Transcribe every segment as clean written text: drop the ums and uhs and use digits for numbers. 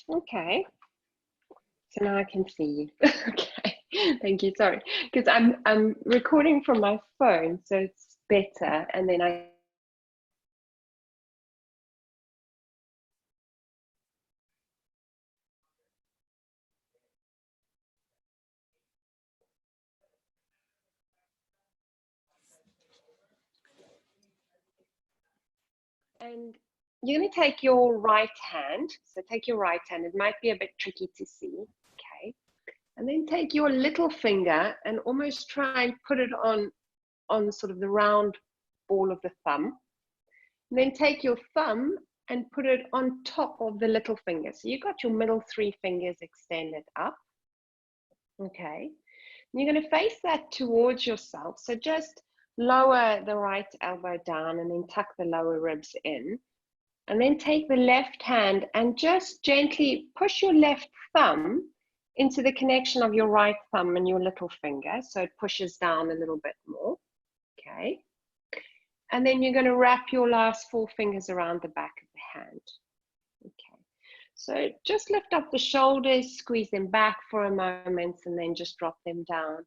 Okay. So now I can see you. Okay. Thank you. Sorry, because I'm recording from my phone, so it's better. And then and you're going to take your right hand. So take your right hand. It might be a bit tricky to see. Okay. And then take your little finger and almost try and put it on sort of the round ball of the thumb. And then take your thumb and put it on top of the little finger. So you've got your middle three fingers extended up. Okay. And you're going to face that towards yourself. So just lower the right elbow down and then tuck the lower ribs in. And then take the left hand and just gently push your left thumb into the connection of your right thumb and your little finger. So it pushes down a little bit more. Okay. And then you're going to wrap your last four fingers around the back of the hand. Okay. So just lift up the shoulders, squeeze them back for a moment, and then just drop them down.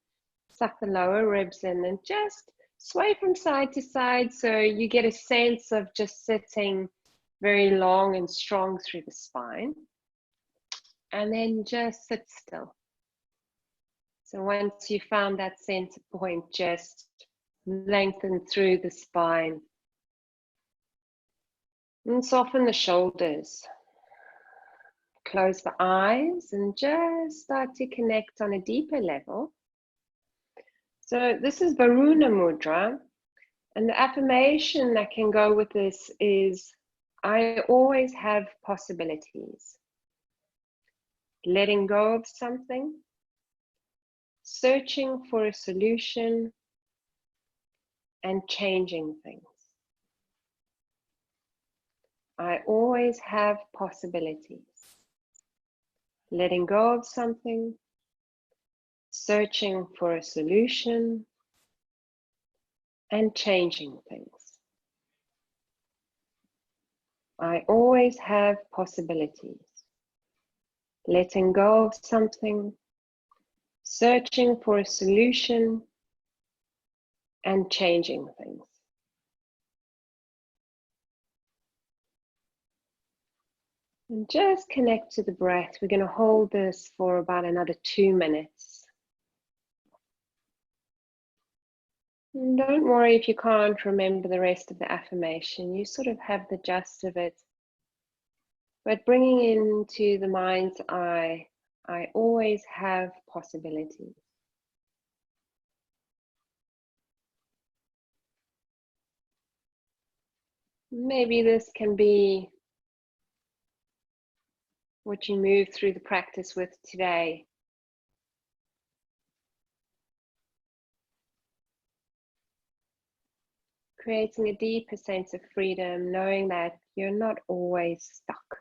Suck the lower ribs in and just sway from side to side so you get a sense of just sitting very long and strong through the spine. And then just sit still. So once you found that center point, just lengthen through the spine and soften the shoulders. Close the eyes and just start to connect on a deeper level. So this is Varuna Mudra, and the affirmation that can go with this is, I always have possibilities. Letting go of something, searching for a solution, and changing things. I always have possibilities. Letting go of something, searching for a solution, and changing things. I always have possibilities. Letting go of something, searching for a solution, and changing things. And just connect to the breath. We're going to hold this for about another 2 minutes. And don't worry if you can't remember the rest of the affirmation. You sort of have the gist of it. But bringing into the mind's eye, I always have possibilities. Maybe this can be what you move through the practice with today. Creating a deeper sense of freedom, knowing that you're not always stuck.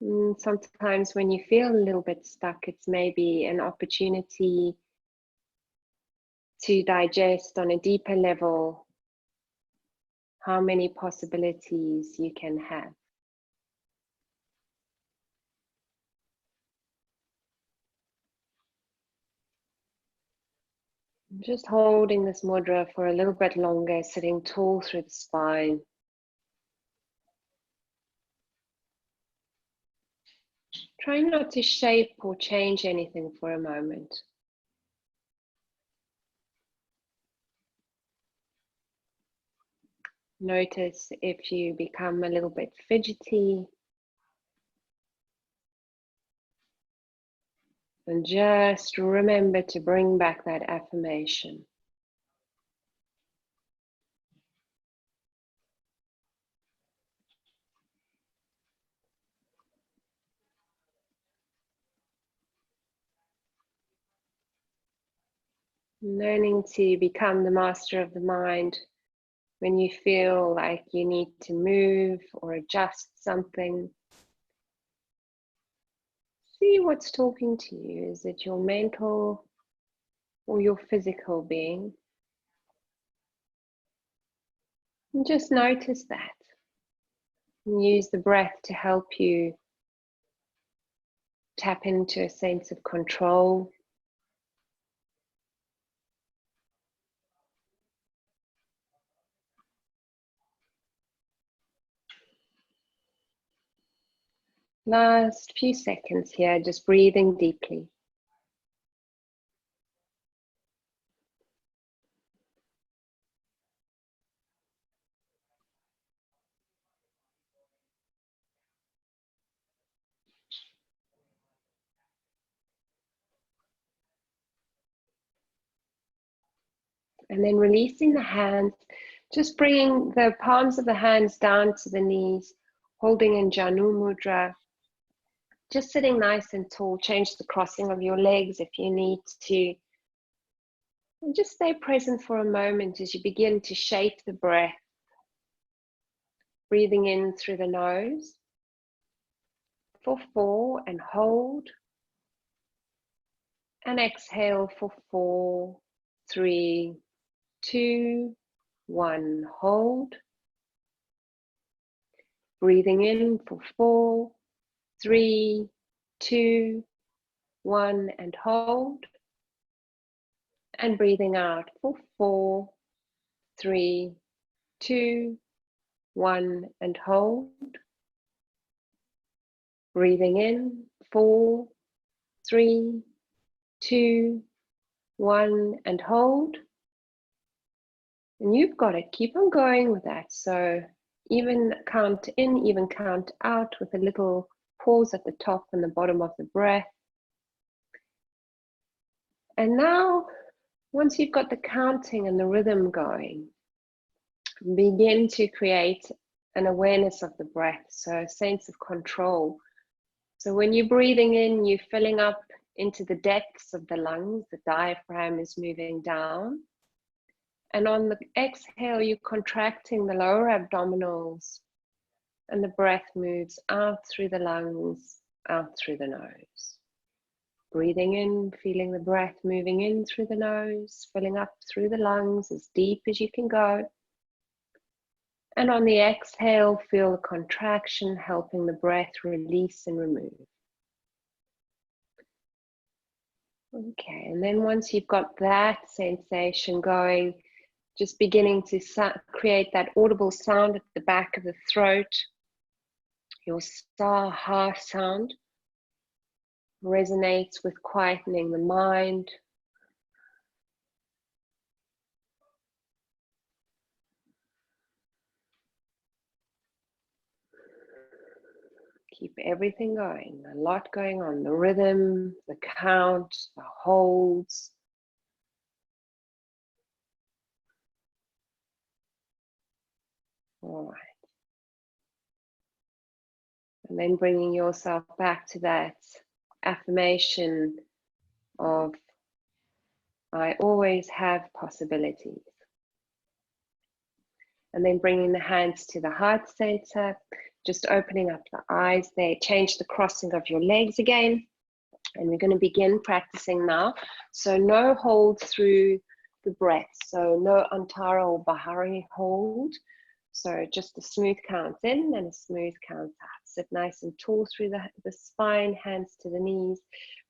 And sometimes when you feel a little bit stuck, it's maybe an opportunity to digest on a deeper level how many possibilities you can have. Just holding this mudra for a little bit longer, sitting tall through the spine. Try not to shape or change anything for a moment. Notice if you become a little bit fidgety. And just remember to bring back that affirmation. Learning to become the master of the mind when you feel like you need to move or adjust something. See what's talking to you. Is it your mental or your physical being? And just notice that. Use the breath to help you tap into a sense of control. Last few seconds here, just breathing deeply. And then releasing the hands, just bringing the palms of the hands down to the knees, holding in Janu Mudra. Just sitting nice and tall. Change the crossing of your legs if you need to. And just stay present for a moment as you begin to shape the breath. Breathing in through the nose for 4 and hold. And exhale for 4, 3, 2, 1. Hold. Breathing in for 4, 3, 2, 1, and hold. And breathing out for 4, 3, 2, 1, and hold. Breathing in 4, 3, 2, 1, and hold. And you've got it. Keep on going with that. So even count in, even count out with a little pause at the top and the bottom of the breath. And now, once you've got the counting and the rhythm going, begin to create an awareness of the breath, so a sense of control. So when you're breathing in, you're filling up into the depths of the lungs, the diaphragm is moving down. And on the exhale, you're contracting the lower abdominals, and the breath moves out through the lungs, out through the nose. Breathing in, feeling the breath moving in through the nose, filling up through the lungs as deep as you can go. And on the exhale, feel the contraction, helping the breath release and remove. Okay, and then once you've got that sensation going, just beginning to create that audible sound at the back of the throat. Your sa ha sound resonates with quietening the mind. Keep everything going, a lot going on, the rhythm, the count, the holds. All right. And then bringing yourself back to that affirmation of, I always have possibilities. And then bringing the hands to the heart center, just opening up the eyes there, change the crossing of your legs again. And we're going to begin practicing now. So no hold through the breath. So no Antara or Bahari hold. So just a smooth count in and a smooth count out. Sit nice and tall through the spine, hands to the knees.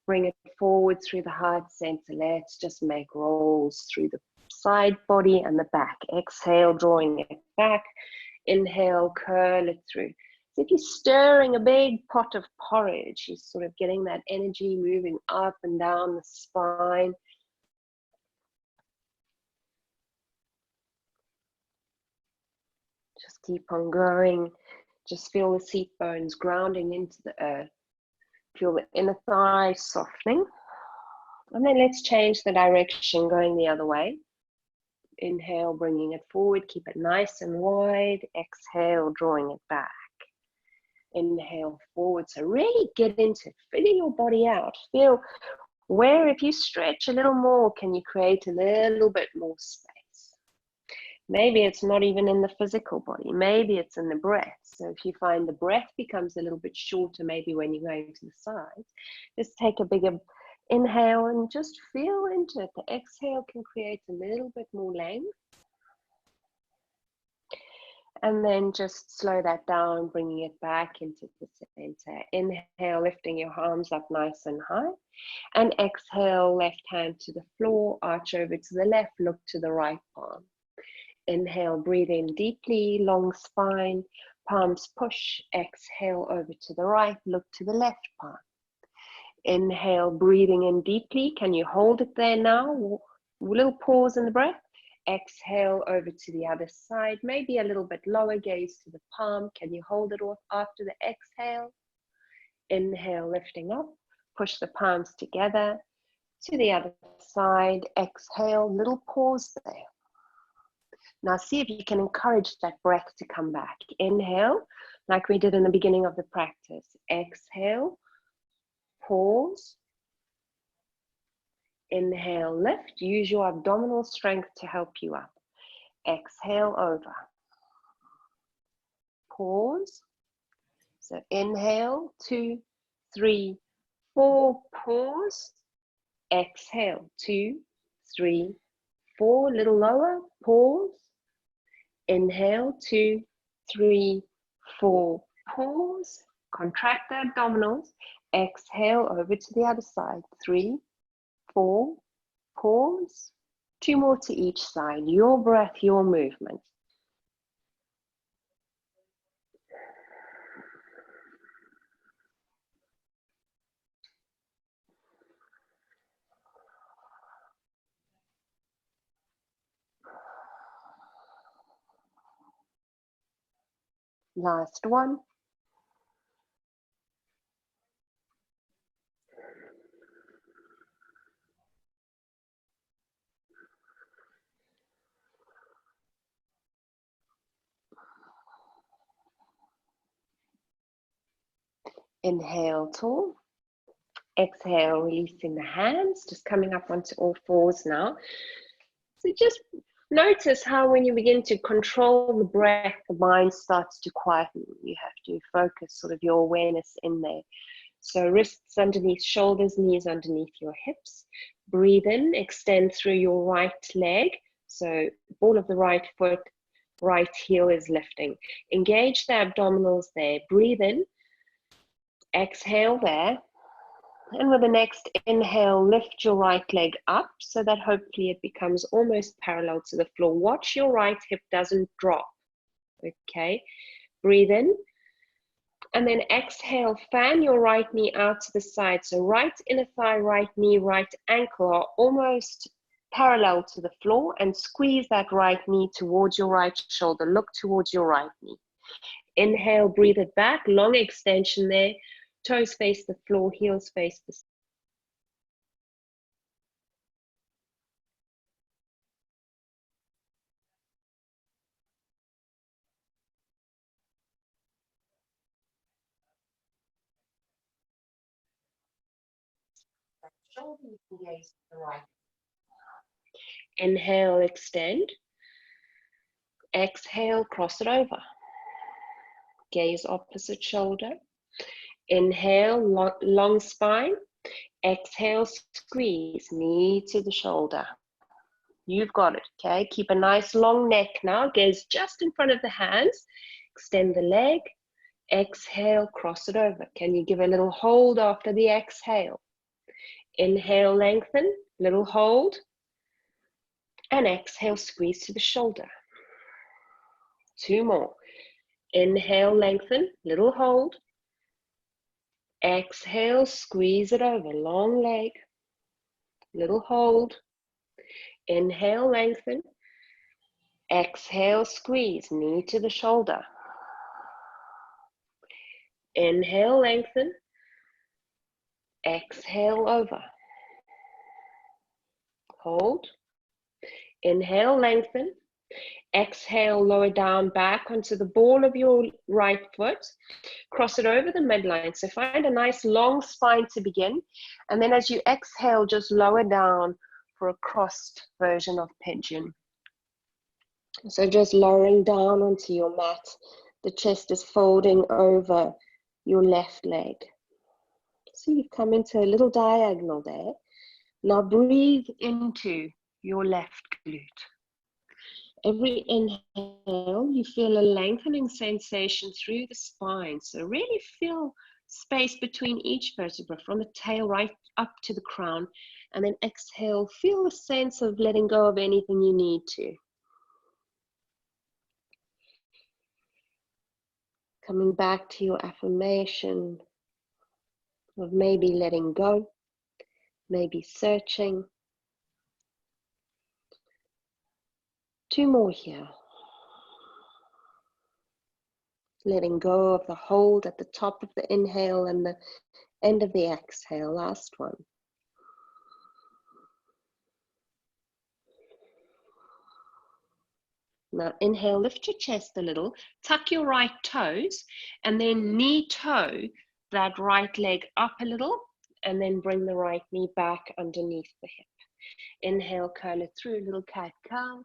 Bring it forward through the heart center. Let's just make rolls through the side body and the back. Exhale, drawing it back. Inhale, curl it through. So if you're stirring a big pot of porridge, you're sort of getting that energy moving up and down the spine. Just keep on going. Just feel the seat bones grounding into the earth. Feel the inner thighs softening. And then let's change the direction, going the other way. Inhale, bringing it forward. Keep it nice and wide. Exhale, drawing it back. Inhale, forward. So really get into filling your body out. Feel where, if you stretch a little more, can you create a little bit more space? Maybe it's not even in the physical body. Maybe it's in the breath. So if you find the breath becomes a little bit shorter, maybe when you're going to the side, just take a bigger inhale and just feel into it. The exhale can create a little bit more length. And then just slow that down, bringing it back into the center. Inhale, lifting your arms up nice and high. And exhale, left hand to the floor, arch over to the left, look to the right palm. Inhale, breathe in deeply, long spine, palms push. Exhale, over to the right, look to the left palm. Inhale, breathing in deeply. Can you hold it there now? A little pause in the breath. Exhale, over to the other side, maybe a little bit lower, gaze to the palm. Can you hold it off after the exhale? Inhale, lifting up, push the palms together to the other side. Exhale, little pause there. Now see if you can encourage that breath to come back. Inhale, like we did in the beginning of the practice. Exhale, pause. Inhale, lift. Use your abdominal strength to help you up. Exhale, over. Pause. So inhale, 2, 3, 4, pause. Exhale, 2, 3, 4, little lower, pause. Inhale, 2, 3, 4, pause. Contract the abdominals. Exhale, over to the other side. 3, 4, pause. 2 more to each side. Your breath, your movement. Last one. Inhale, tall. Exhale, releasing the hands, just coming up onto all fours now. So just notice how when you begin to control the breath, the mind starts to quieten. You have to focus sort of your awareness in there. So wrists underneath shoulders, knees underneath your hips. Breathe in, extend through your right leg. So ball of the right foot, right heel is lifting. Engage the abdominals there. Breathe in. Exhale there. And with the next inhale, lift your right leg up so that hopefully it becomes almost parallel to the floor. Watch your right hip doesn't drop. Okay. Breathe in. And then exhale, fan your right knee out to the side. So right inner thigh, right knee, right ankle are almost parallel to the floor, and squeeze that right knee towards your right shoulder. Look towards your right knee. Inhale, breathe it back, long extension there. Toes face the floor, heels face the shoulder, you can gaze to the right. Inhale, extend. Exhale, cross it over. Gaze opposite shoulder. Inhale, long spine. Exhale, squeeze, knee to the shoulder. You've got it, okay? Keep a nice long neck now. Gaze just in front of the hands. Extend the leg. Exhale, cross it over. Can you give a little hold after the exhale? Inhale, lengthen, little hold. And exhale, squeeze to the shoulder. 2 more. Inhale, lengthen, little hold. Exhale, squeeze it over, long leg, little hold. Inhale, lengthen. Exhale, squeeze, knee to the shoulder. Inhale, lengthen. Exhale, over. Hold. Inhale, lengthen. Exhale, lower down back onto the ball of your right foot. Cross it over the midline. So find a nice long spine to begin. And then as you exhale, just lower down for a crossed version of pigeon. So just lowering down onto your mat. The chest is folding over your left leg. So you've come into a little diagonal there. Now breathe into your left glute. Every inhale, you feel a lengthening sensation through the spine. So really feel space between each vertebra, from the tail right up to the crown. And then exhale, feel the sense of letting go of anything you need to. Coming back to your affirmation of maybe letting go, maybe searching. 2 more here. Letting go of the hold at the top of the inhale and the end of the exhale. Last one. Now inhale, lift your chest a little, tuck your right toes, and then knee toe that right leg up a little, and then bring the right knee back underneath the hip. Inhale, curl it through, little cat-cow.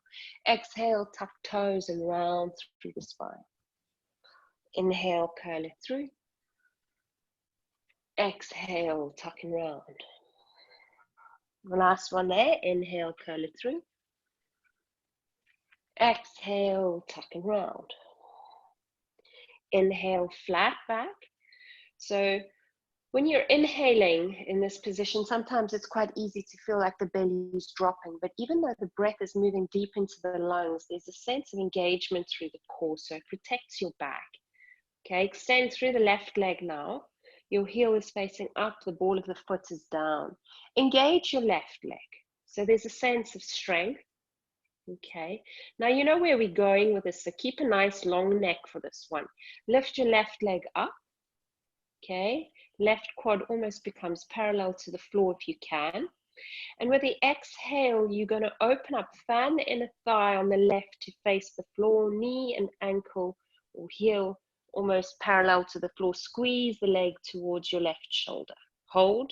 Exhale, tuck toes and round through the spine. Inhale, curl it through. Exhale, tuck and round. The last one there, inhale, curl it through. Exhale, tuck and round. Inhale, flat back. So when you're inhaling in this position, sometimes it's quite easy to feel like the belly is dropping, but even though the breath is moving deep into the lungs, there's a sense of engagement through the core, so it protects your back. Okay, extend through the left leg now. Your heel is facing up, the ball of the foot is down. Engage your left leg. So there's a sense of strength. Okay, now you know where we're going with this, so keep a nice long neck for this one. Lift your left leg up. Okay, left quad almost becomes parallel to the floor if you can. And with the exhale, you're going to open up, fan the inner thigh on the left to face the floor, knee and ankle or heel almost parallel to the floor. Squeeze the leg towards your left shoulder. Hold.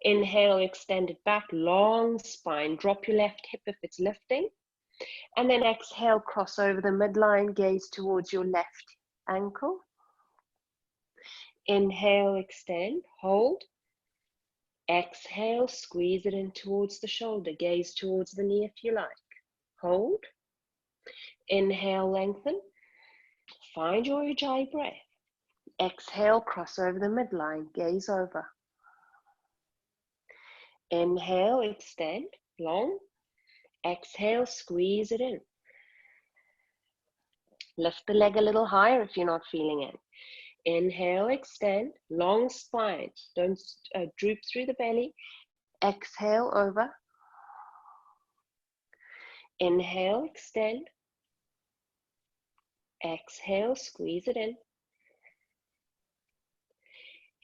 Inhale, extend it back, long spine. Drop your left hip if it's lifting. And then exhale, cross over the midline, gaze towards your left ankle. Inhale, extend, hold. Exhale, squeeze it in towards the shoulder, gaze towards the knee if you like. Hold. Inhale, lengthen. Find your Ujjayi breath. Exhale, cross over the midline, gaze over. Inhale, extend, long. Exhale, squeeze it in. Lift the leg a little higher if you're not feeling it. Inhale, extend, long spine. Don't droop through the belly. Exhale, over. Inhale, extend. Exhale, squeeze it in.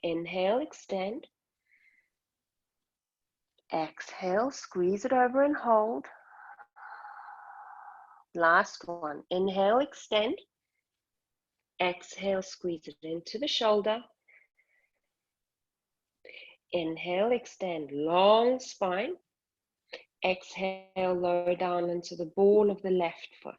Inhale, extend. Exhale, squeeze it over and hold. Last one. Inhale, extend. Exhale, squeeze it into the shoulder. Inhale, extend, long spine. Exhale, lower down into the ball of the left foot.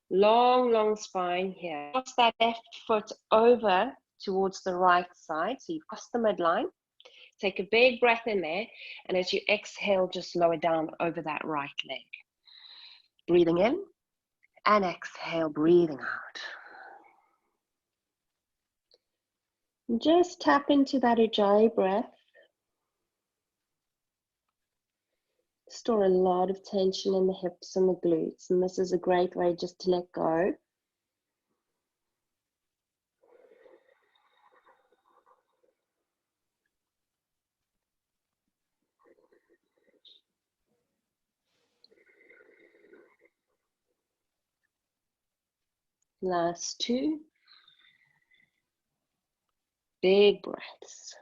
Long, long spine here. Cross that left foot over towards the right side. So you've crossed the midline. Take a big breath in there. And as you exhale, just lower down over that right leg. Breathing in and exhale, breathing out. And just tap into that Ujjayi breath. Store a lot of tension in the hips and the glutes, and this is a great way just to let go. Last 2 big breaths.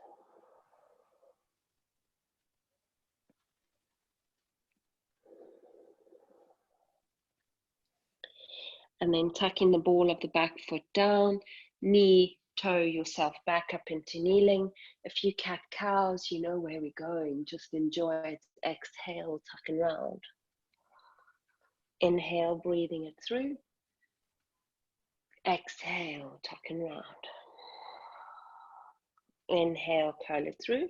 And then tucking the ball of the back foot down, knee, toe yourself back up into kneeling. A few cat-cows, you know where we're going. Just enjoy it. Exhale, tuck and round. Inhale, breathing it through. Exhale, tuck and round. Inhale, curl it through.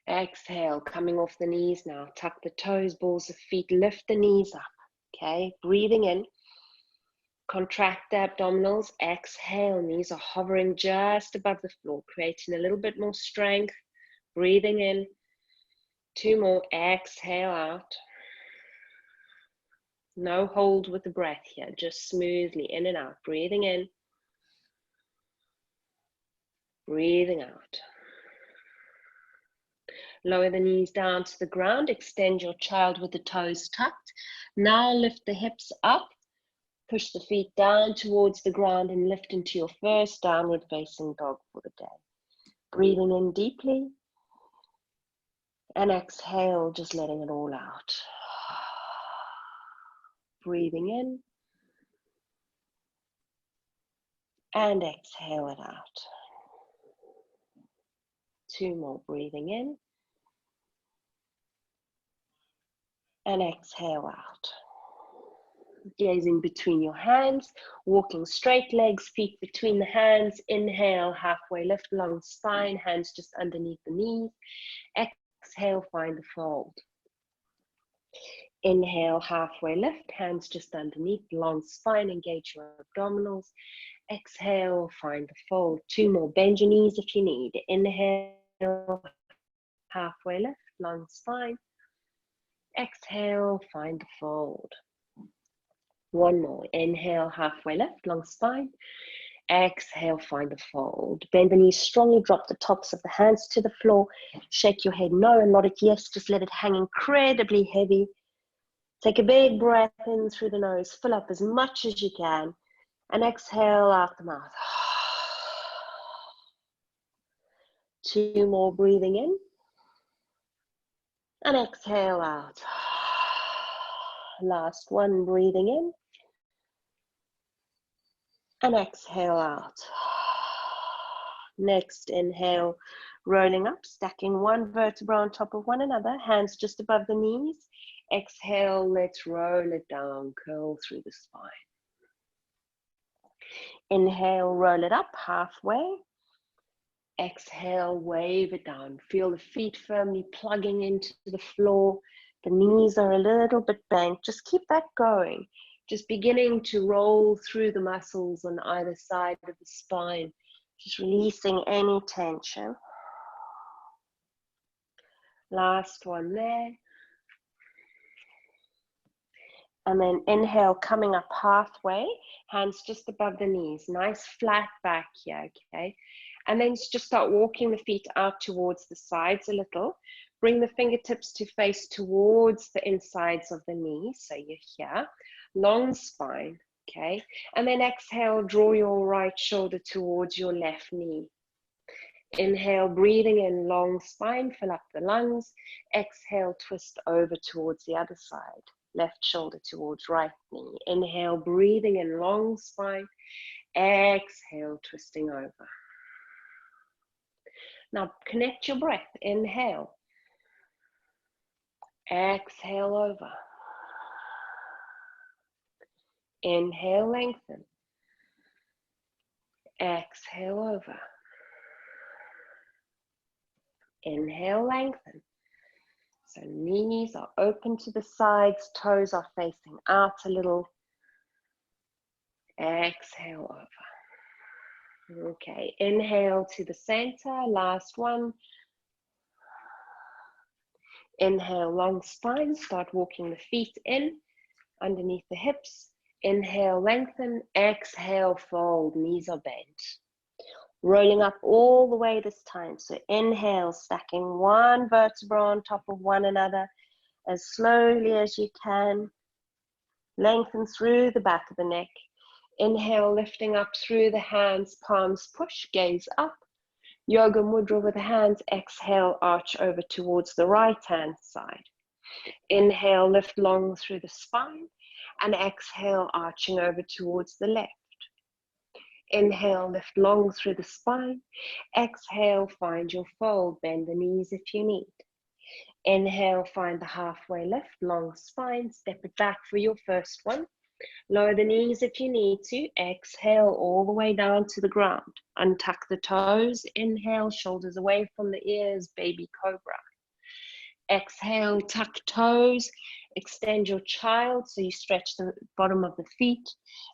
Exhale, coming off the knees now. Tuck the toes, balls of feet, lift the knees up. Okay, breathing in. Contract the abdominals. Exhale, knees are hovering just above the floor, creating a little bit more strength. Breathing in. 2 more. Exhale out. No hold with the breath here, just smoothly in and out. Breathing in. Breathing out. Lower the knees down to the ground. Extend your child with the toes tucked. Now lift the hips up. Push the feet down towards the ground and lift into your first downward facing dog for the day. Breathing in deeply. And exhale, just letting it all out. Breathing in. And exhale it out. 2 more. Breathing in. And exhale out. Gazing between your hands, walking straight legs, feet between the hands. Inhale, halfway lift, long spine, hands just underneath the knees. Exhale, find the fold. Inhale, halfway lift, hands just underneath, long spine, engage your abdominals. Exhale, find the fold. 2 more, bend your knees if you need. Inhale, halfway lift, long spine. Exhale, find the fold. 1 more, inhale, halfway lift, long spine. Exhale, find the fold. Bend the knees strongly, drop the tops of the hands to the floor. Shake your head no and nod it yes, just let it hang incredibly heavy. Take a big breath in through the nose, fill up as much as you can, and exhale out the mouth. 2 more, breathing in, and exhale out. Last one, breathing in, and exhale out. Next, inhale, rolling up, stacking one vertebra on top of one another, hands just above the knees. Exhale, let's roll it down, curl through the spine. Inhale, roll it up halfway. Exhale, wave it down. Feel the feet firmly plugging into the floor. The knees are a little bit bent. Just keep that going. Just beginning to roll through the muscles on either side of the spine. Just releasing any tension. Last one there. And then inhale, coming up halfway, hands just above the knees. Nice flat back here, okay? And then just start walking the feet out towards the sides a little. Bring the fingertips to face towards the insides of the knees. So you're here. Long spine, okay? And then exhale, draw your right shoulder towards your left knee. Inhale, breathing in, long spine, fill up the lungs. Exhale, twist over towards the other side. Left shoulder towards right knee. Inhale, breathing in, long spine. Exhale, twisting over. Now connect your breath. Inhale. Exhale over. Inhale, lengthen. Exhale over. Inhale, lengthen. So knees are open to the sides, toes are facing out a little. Exhale over. Okay, inhale to the center, last one. Inhale, long spine, start walking the feet in, underneath the hips. Inhale, lengthen, exhale, fold, knees are bent. Rolling up all the way this time. So inhale, stacking one vertebra on top of one another as slowly as you can. Lengthen through the back of the neck. Inhale, lifting up through the hands, palms push, gaze up. Yoga mudra with the hands. Exhale, arch over towards the right hand side. Inhale, lift long through the spine. And exhale, arching over towards the left. Inhale, lift long through the spine. Exhale, find your fold. Bend the knees if you need. Inhale, find the halfway lift, long spine. Step it back for your first one. Lower the knees if you need to. Exhale all the way down to the ground. Untuck the toes. Inhale, shoulders away from the ears, baby cobra. Exhale, tuck toes, extend your child so you stretch the bottom of the feet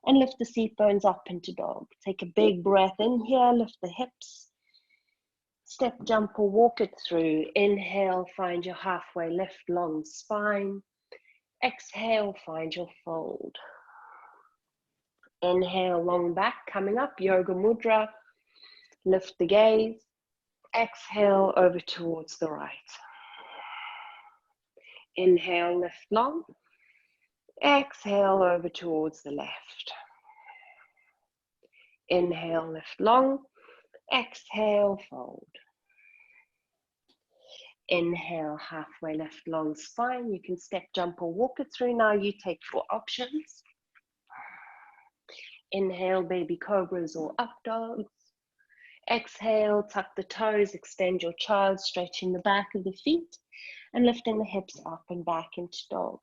and lift the seat bones up into dog. Take a big breath in here, lift the hips. Step, jump or walk it through. Inhale, find your halfway lift, long spine. Exhale, find your fold. Inhale, long back, coming up, yoga mudra. Lift the gaze. Exhale, over towards the right. Inhale, lift long. Exhale, over towards the left. Inhale, lift long. Exhale, fold. Inhale, halfway lift, long spine. You can step, jump or walk it through. Now you take your options. Inhale, baby cobras or up dogs. Exhale, tuck the toes, extend your child, stretching the back of the feet and lifting the hips up and back into dog.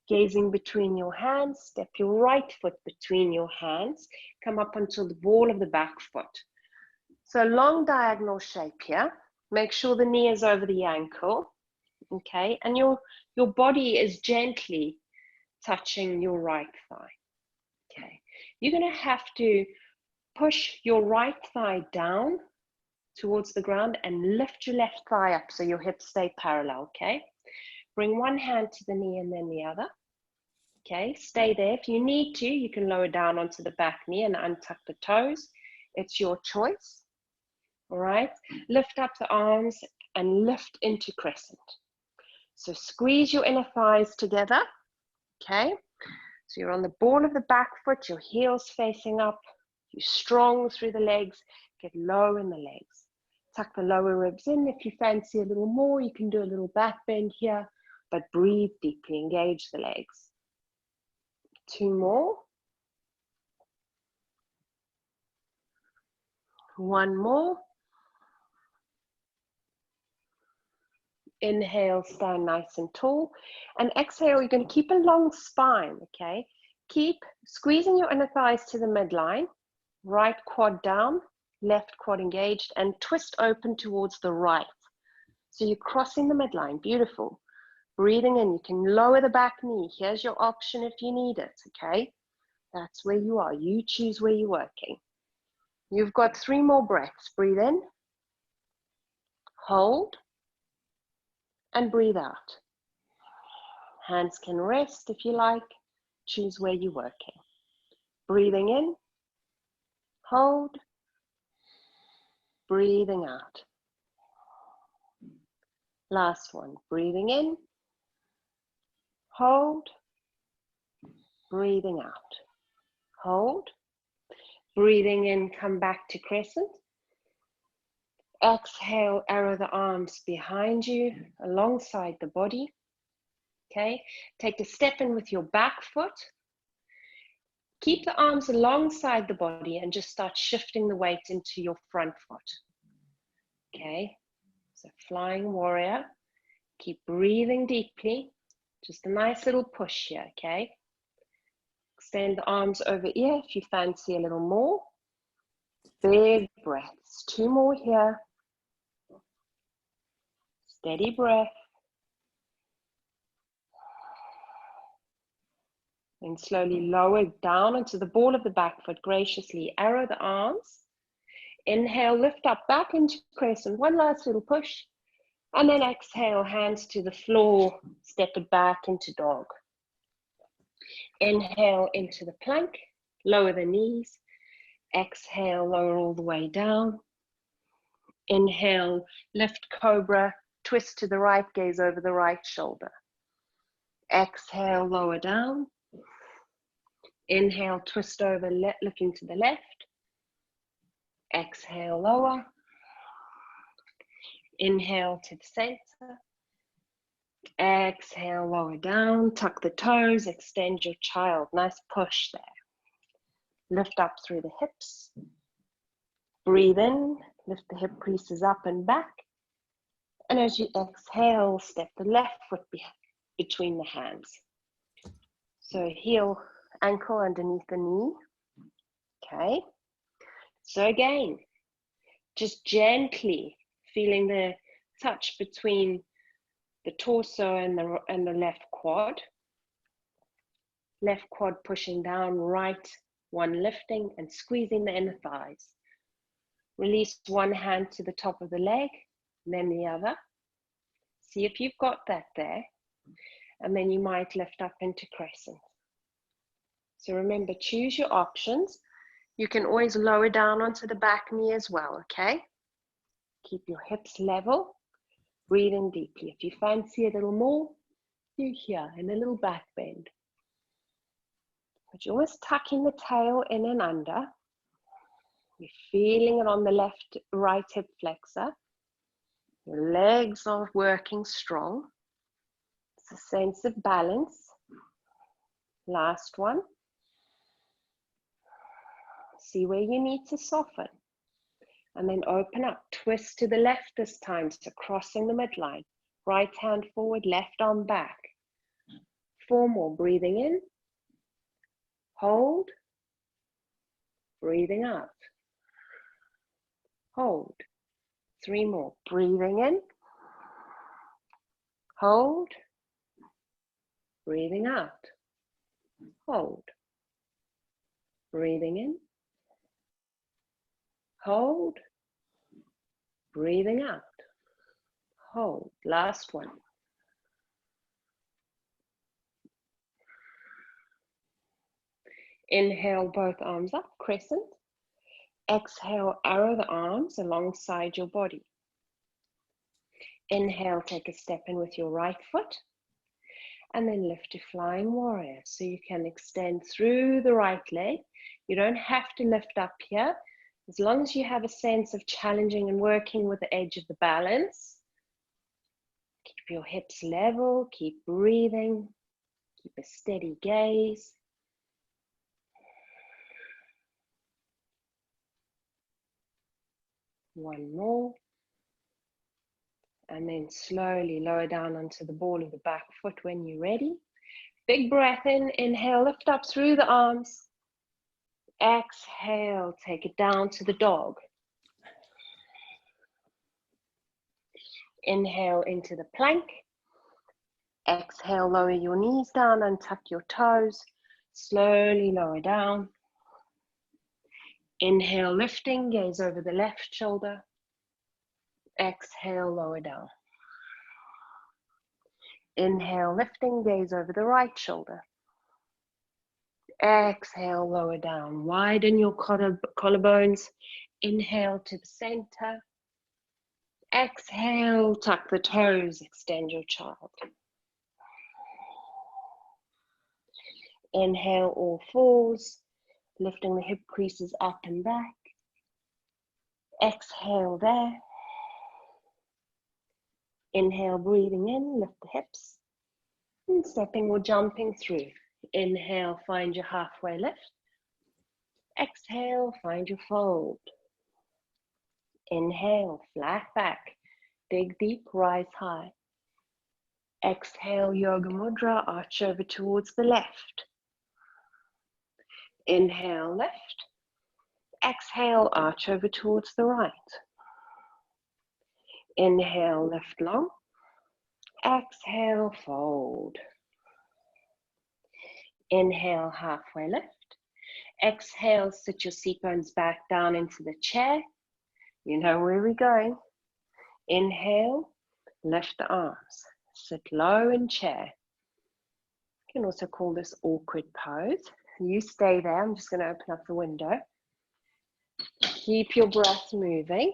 Gazing between your hands, step your right foot between your hands, come up until the ball of the back foot. So long diagonal shape here. Make sure the knee is over the ankle, okay? And your body is gently touching your right thigh, okay? You're gonna have to push your right thigh down towards the ground and lift your left thigh up so your hips stay parallel, okay? Bring one hand to the knee and then the other. Okay, stay there. If you need to, you can lower down onto the back knee and untuck the toes. It's your choice. All right, lift up the arms and lift into crescent. So squeeze your inner thighs together. Okay, so you're on the ball of the back foot, your heels facing up. You're strong through the legs. Get low in the legs. Tuck the lower ribs in. If you fancy a little more, you can do a little back bend here, but breathe deeply, engage the legs. 2 more. 1 more. Inhale, stand nice and tall. And exhale, you're going to keep a long spine, okay? Keep squeezing your inner thighs to the midline. Right quad down, left quad engaged, and twist open towards the right. So you're crossing the midline. Beautiful. Breathing in, you can lower the back knee. Here's your option if you need it, okay? That's where you are. You choose where you're working. You've got 3 more breaths. Breathe in, hold, and breathe out. Hands can rest if you like. Choose where you're working. Breathing in, hold, breathing out. Last one. Breathing in, hold, breathing out. Hold. Breathing in, come back to crescent. Exhale, arrow the arms behind you, alongside the body. Okay, take a step in with your back foot. Keep the arms alongside the body and just start shifting the weight into your front foot. Okay, so flying warrior. Keep breathing deeply. Just a nice little push here, okay? Extend the arms over ear if you fancy a little more. Big breaths. 2 more here. Steady breath. And slowly lower down onto the ball of the back foot. Graciously arrow the arms. Inhale, lift up back into crescent. 1 last little push. And then exhale, hands to the floor. Step it back into dog. Inhale into the plank. Lower the knees. Exhale, lower all the way down. Inhale, lift cobra. Twist to the right, gaze over the right shoulder. Exhale, lower down. Inhale, twist over, looking to the left. Exhale, lower. Inhale to the center. Exhale, lower down. Tuck the toes, extend your child. Nice push there. Lift up through the hips. Breathe in, lift the hip creases up and back. And as you exhale, step the left foot between the hands. So heel, ankle underneath the knee. Okay. So again, just gently feeling the touch between the torso and the left quad. Left quad pushing down, right one lifting and squeezing the inner thighs. Release one hand to the top of the leg, then the other. See if you've got that there. And then you might lift up into crescent. So remember, choose your options. You can always lower down onto the back knee as well, okay? Keep your hips level. Breathe in deeply. If you fancy a little more, you here in a little back bend. But you're always tucking the tail in and under. You're feeling it on the left, right hip flexor. Your legs are working strong. It's a sense of balance. Last one. See where you need to soften. And then open up. Twist to the left this time, so crossing the midline. Right hand forward, left arm back. 4 more. Breathing in. Hold. Breathing out. Hold. 3 more. Breathing in. Hold. Breathing out. Hold. Breathing in. Hold. Breathing out. Hold. Last one. Inhale, both arms up, crescent. Exhale, arrow the arms alongside your body. Inhale, take a step in with your right foot. And then lift to flying warrior. So you can extend through the right leg. You don't have to lift up here. As long as you have a sense of challenging and working with the edge of the balance. Keep your hips level, keep breathing, keep a steady gaze. One more. And then slowly lower down onto the ball of the back foot when you're ready. Big breath in, inhale, lift up through the arms. Exhale, take it down to the dog. Inhale into the plank. Exhale, lower your knees down and tuck your toes. Slowly lower down. Inhale, lifting, gaze over the left shoulder. Exhale, lower down. Inhale, lifting, gaze over the right shoulder. Exhale, lower down. Widen your collarbones. Inhale to the center. Exhale, tuck the toes, extend your child. Inhale, all fours, lifting the hip creases up and back. Exhale there. Inhale, breathing in, lift the hips. And stepping or jumping through. Inhale, find your halfway lift. Exhale, find your fold. Inhale, flat back. Dig deep, rise high. Exhale, Yoga Mudra, arch over towards the left. Inhale, lift. Exhale, arch over towards the right. Inhale, lift long. Exhale, fold. Inhale, halfway lift. Exhale, sit your seat bones back down into the chair. You know where we're going. Inhale, lift the arms. Sit low in chair. You can also call this awkward pose. You stay there. I'm just going to open up the window. Keep your breath moving.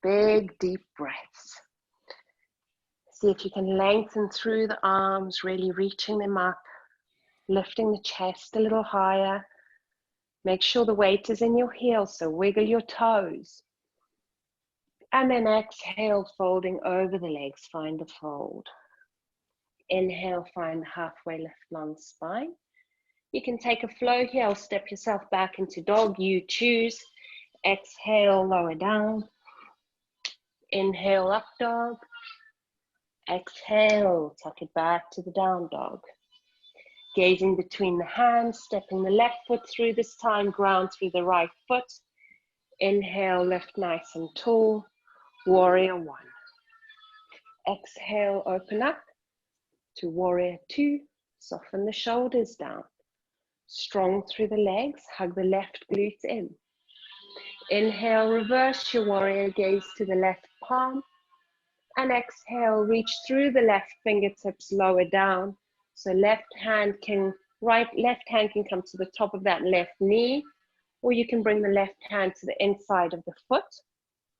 Big, deep breaths. See if you can lengthen through the arms, really reaching them up, lifting the chest a little higher. Make sure the weight is in your heels, so wiggle your toes. And then exhale, folding over the legs, find the fold. Inhale, find the halfway lift, long spine. You can take a flow here, or step yourself back into dog, you choose. Exhale, lower down. Inhale, up dog. Exhale, tuck it back to the down dog. Gazing between the hands, stepping the left foot through this time, ground through the right foot. Inhale, lift nice and tall. Warrior one. Exhale, open up to warrior two. Soften the shoulders down. Strong through the legs, hug the left glute in. Inhale, reverse your warrior gaze to the left palm. And exhale, reach through the left fingertips, lower down. So left hand can come to the top of that left knee, or you can bring the left hand to the inside of the foot.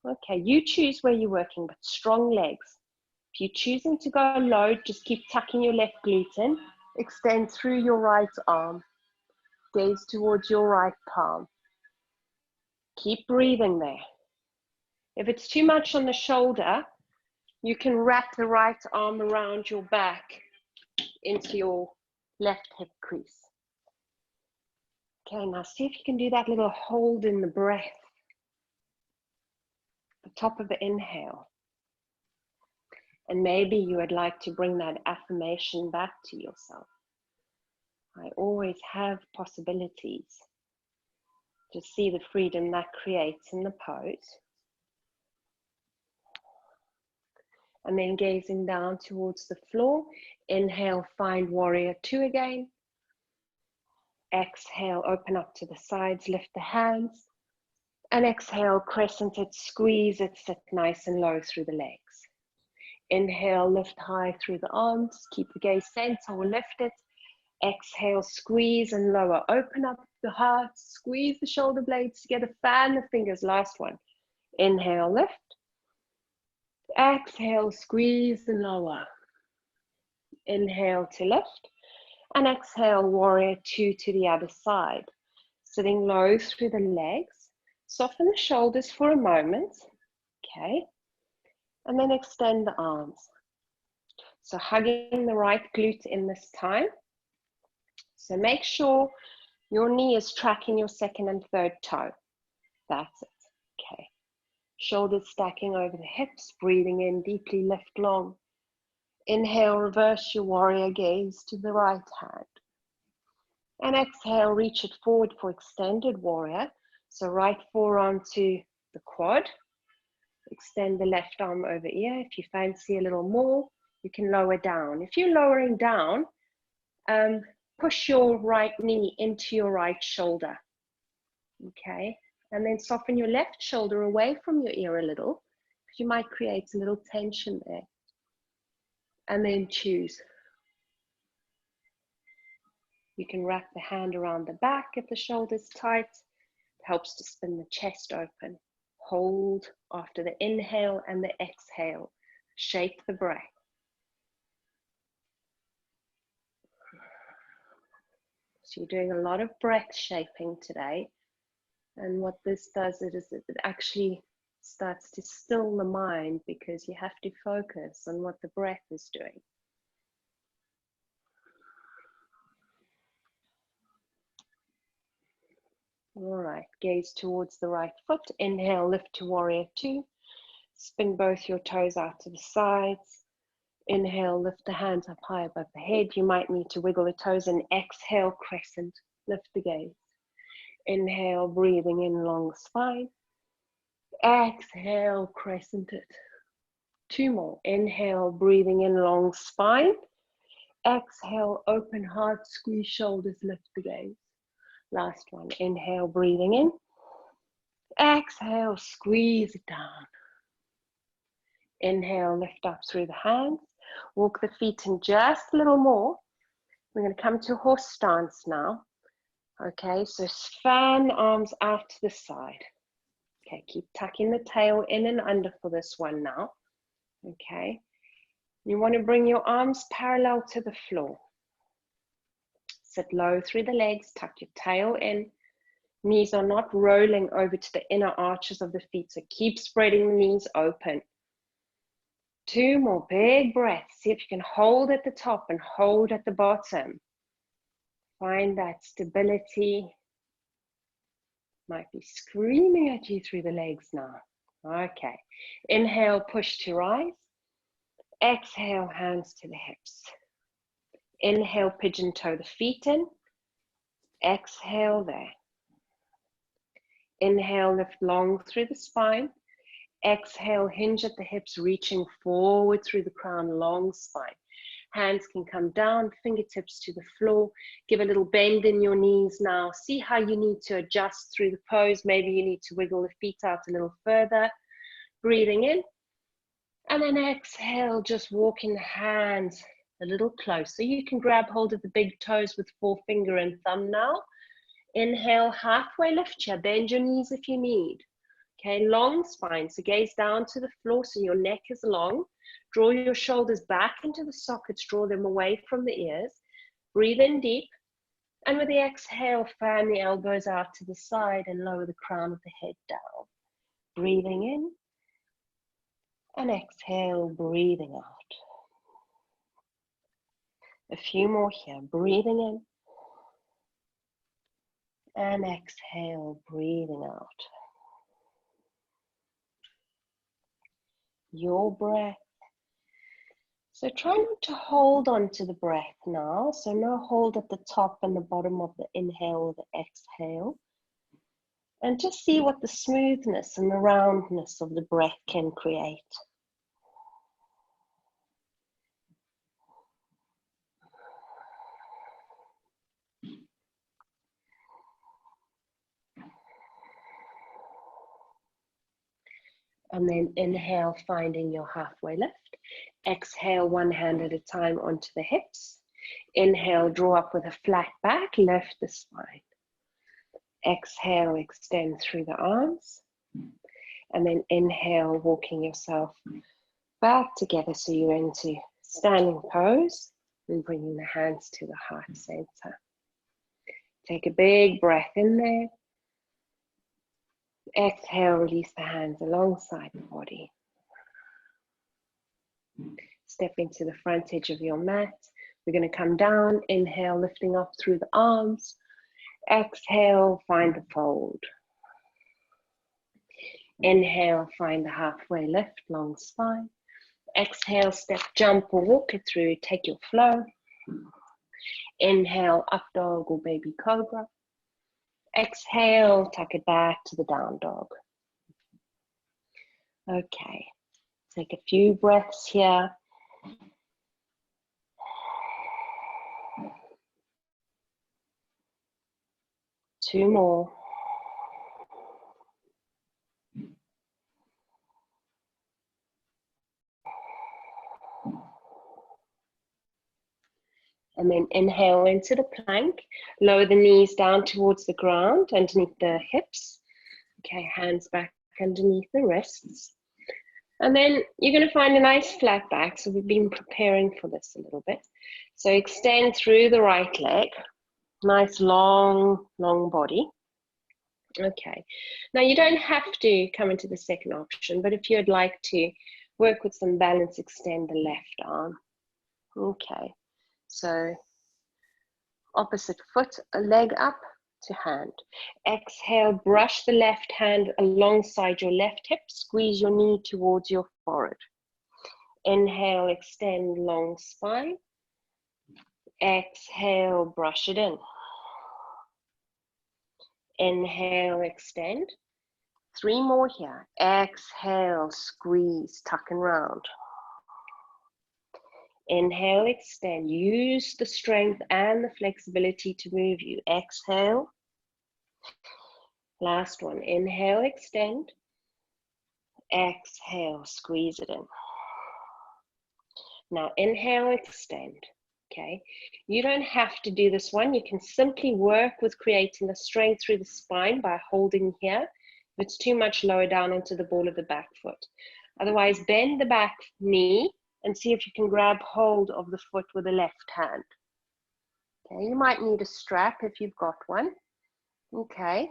Okay, you choose where you're working, but strong legs. If you're choosing to go low, just keep tucking your left glute in. Extend through your right arm. Gaze towards your right palm. Keep breathing there. If it's too much on the shoulder, you can wrap the right arm around your back into your left hip crease. Okay, now see if you can do that little hold in the breath. The top of the inhale. And maybe you would like to bring that affirmation back to yourself. I always have possibilities. To see the freedom that creates in the pose. And then gazing down towards the floor. Inhale, find warrior two again. Exhale, open up to the sides, lift the hands. And exhale, crescent it, squeeze it, sit nice and low through the legs. Inhale, lift high through the arms. Keep the gaze center or lift it. Exhale, squeeze and lower. Open up the heart, squeeze the shoulder blades together, fan the fingers, last one. Inhale, lift. Exhale, squeeze and lower. Inhale to lift. And exhale, warrior two to the other side. Sitting low through the legs. Soften the shoulders for a moment. Okay. And then extend the arms. So hugging the right glute in this time. So make sure your knee is tracking your second and third toe. That's it. Okay. Shoulders stacking over the hips, breathing in, deeply lift long. Inhale, reverse your warrior gaze to the right hand. And exhale, reach it forward for extended warrior. So right forearm to the quad. Extend the left arm over ear. If you fancy a little more, you can lower down. If you're lowering down, push your right knee into your right shoulder. Okay. And then soften your left shoulder away from your ear a little, because you might create a little tension there. And then choose. You can wrap the hand around the back if the shoulder's tight. It helps to spin the chest open. Hold after the inhale and the exhale. Shape the breath. So you're doing a lot of breath shaping today. And what this does is it actually starts to still the mind, because you have to focus on what the breath is doing. All right, gaze towards the right foot. Inhale, lift to warrior two. Spin both your toes out to the sides. Inhale, lift the hands up high above the head. You might need to wiggle the toes, and exhale, crescent. Lift the gaze. Inhale, breathing in, long spine. Exhale, crescent it. Two more. Inhale, breathing in, long spine. Exhale, open heart, squeeze shoulders, lift the gaze. Last one. Inhale, breathing in. Exhale, squeeze it down. Inhale, lift up through the hands. Walk the feet in just a little more. We're going to come to horse stance now. Okay, so fan arms out to the side. Okay, keep tucking the tail in and under for this one now. Okay, you want to bring your arms parallel to the floor. Sit low through the legs, tuck your tail in. Knees are not rolling over to the inner arches of the feet, so keep spreading the knees open. Two more big breaths. See if you can hold at the top and hold at the bottom. Find that stability. Might be screaming at you through the legs now. Okay. Inhale, push to rise. Exhale, hands to the hips. Inhale, pigeon toe the feet in. Exhale there. Inhale, lift long through the spine. Exhale, hinge at the hips, reaching forward through the crown, long spine. Hands can come down, fingertips to the floor. Give a little bend in your knees now. See how you need to adjust through the pose. Maybe you need to wiggle the feet out a little further. Breathing in. And then exhale, just walking the hands a little closer. You can grab hold of the big toes with forefinger and thumb now. Inhale, halfway lift here. Bend your knees if you need. Okay, long spine. So gaze down to the floor so your neck is long. Draw your shoulders back into the sockets. Draw them away from the ears. Breathe in deep. And with the exhale, fan the elbows out to the side and lower the crown of the head down. Breathing in. And exhale, breathing out. A few more here. Breathing in. And exhale, breathing out. Your breath. So try not to hold on to the breath now. So no hold at the top and the bottom of the inhale or the exhale. And just see what the smoothness and the roundness of the breath can create. And then inhale, finding your halfway lift. Exhale, one hand at a time onto the hips. Inhale, draw up with a flat back, lift the spine. Exhale, extend through the arms. And then inhale, walking yourself back together so you're into standing pose and bringing the hands to the heart center. Take a big breath in there. Exhale, release the hands alongside the body. Step into the front edge of your mat. We're going to come down. Inhale, lifting up through the arms. Exhale, find the fold. Inhale, find the halfway lift, long spine. Exhale, step, jump or walk it through. Take your flow. Inhale, up dog or baby cobra. Exhale, tuck it back to the down dog. Okay, take a few breaths here. Two more. And then inhale into the plank. Lower the knees down towards the ground, underneath the hips. Okay, hands back underneath the wrists. And then you're going to find a nice flat back. So we've been preparing for this a little bit. So extend through the right leg. Nice long, long body. Okay. Now you don't have to come into the second option, but if you'd like to work with some balance, extend the left arm. Okay. So opposite foot, a leg up to hand. Exhale, brush the left hand alongside your left hip. Squeeze your knee towards your forehead. Inhale, extend long spine. Exhale, brush it in. Inhale, extend. Three more here. Exhale, squeeze, tuck and round. Inhale, extend. Use the strength and the flexibility to move you. Exhale. Last one. Inhale, extend. Exhale, squeeze it in. Now inhale, extend. Okay. You don't have to do this one. You can simply work with creating the strength through the spine by holding here. If it's too much, lower down onto the ball of the back foot. Otherwise, bend the back knee and see if you can grab hold of the foot with the left hand. Okay, you might need a strap if you've got one. Okay,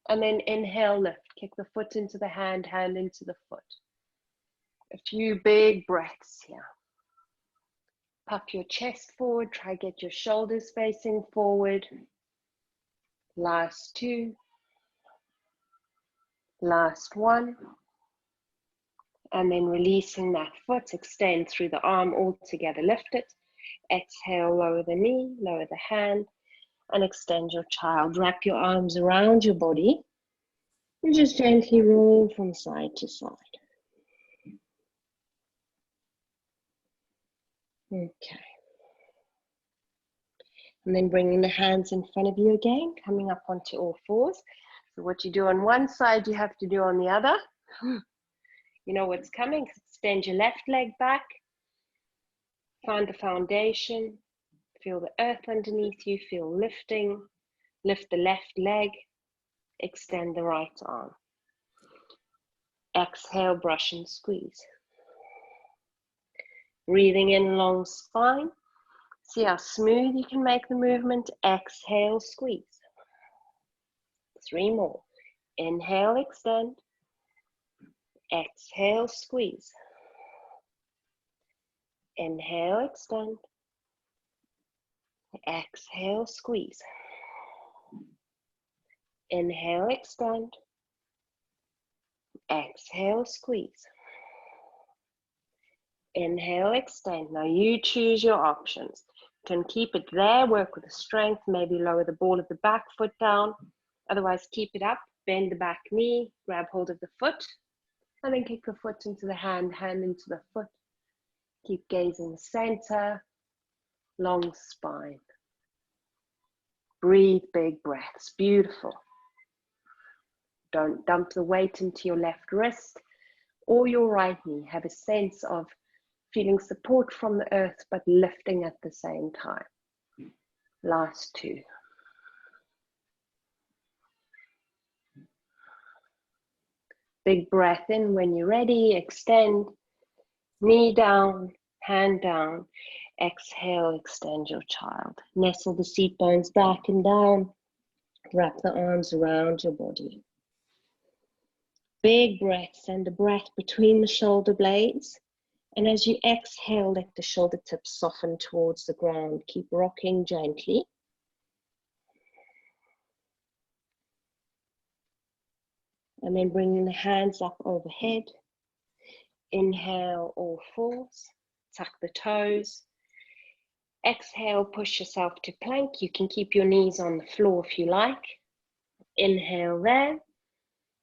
and then inhale, lift. Kick the foot into the hand, hand into the foot. A few big breaths here. Puff your chest forward, try get your shoulders facing forward. Last two. Last one. And then releasing that foot, extend through the arm all together, lift it. Exhale, lower the knee, lower the hand, and extend your child. Wrap your arms around your body and just gently roll from side to side. Okay. And then bringing the hands in front of you again, coming up onto all fours. So what you do on one side, you have to do on the other. You know what's coming. Extend your left leg back. Find the foundation. Feel the earth underneath you. Feel lifting. Lift the left leg. Extend the right arm. Exhale, brush and squeeze. Breathing in, long spine. See how smooth you can make the movement. Exhale, squeeze. 3 more. Inhale, extend. Exhale, squeeze. Inhale, extend. Exhale, squeeze. Inhale, extend. Exhale, squeeze. Inhale, extend. Now you choose your options. You can keep it there, work with the strength, maybe lower the ball of the back foot down. Otherwise, keep it up, bend the back knee, grab hold of the foot, and then kick the foot into the hand, hand into the foot. Keep gazing the center, long spine. Breathe big breaths, beautiful. Don't dump the weight into your left wrist or your right knee. Have a sense of feeling support from the earth, but lifting at the same time. Last 2. Big breath in when you're ready. Extend, knee down, hand down. Exhale, extend your child. Nestle the seat bones back and down. Wrap the arms around your body. Big breath, send a breath between the shoulder blades. And as you exhale, let the shoulder tips soften towards the ground. Keep rocking gently. And then bringing the hands up overhead. Inhale, all fours. Tuck the toes. Exhale, push yourself to plank. You can keep your knees on the floor if you like. Inhale there.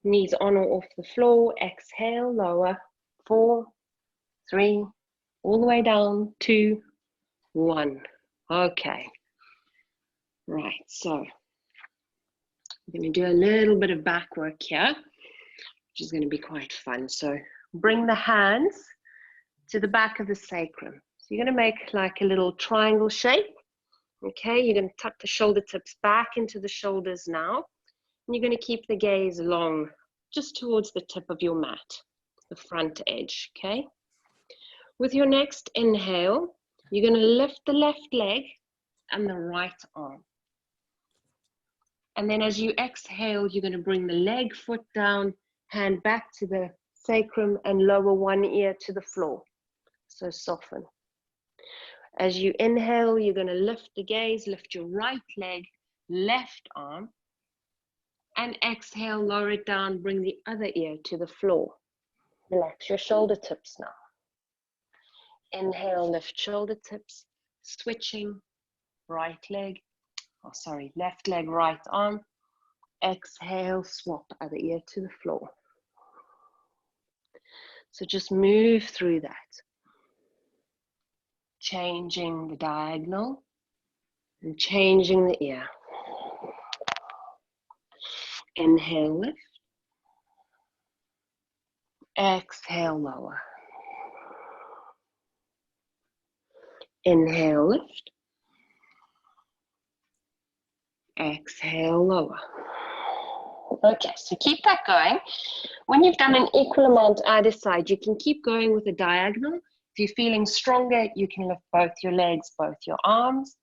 Knees on or off the floor. Exhale, lower. 4, 3, all the way down. 2, 1. Okay. Right, so I'm going to do a little bit of back work here, which is going to be quite fun. So bring the hands to the back of the sacrum. So you're going to make like a little triangle shape. Okay, you're going to tuck the shoulder tips back into the shoulders now. And you're going to keep the gaze long, just towards the tip of your mat, the front edge, okay? With your next inhale, you're going to lift the left leg and the right arm. And then as you exhale, you're going to bring the leg, foot down, hand back to the sacrum and lower one ear to the floor. So soften. As you inhale, you're going to lift the gaze, lift your right leg, left arm, and exhale, lower it down, bring the other ear to the floor. Relax your shoulder tips now. Inhale, lift shoulder tips, switching, left leg, right arm. Exhale, swap other ear to the floor. So just move through that. Changing the diagonal and changing the ear. Inhale, lift. Exhale, lower. Inhale, lift. Exhale, lower. Okay, so keep that going. When you've done an equal amount either side, you can keep going with a diagonal. If you're feeling stronger, you can lift both your legs, both your arms,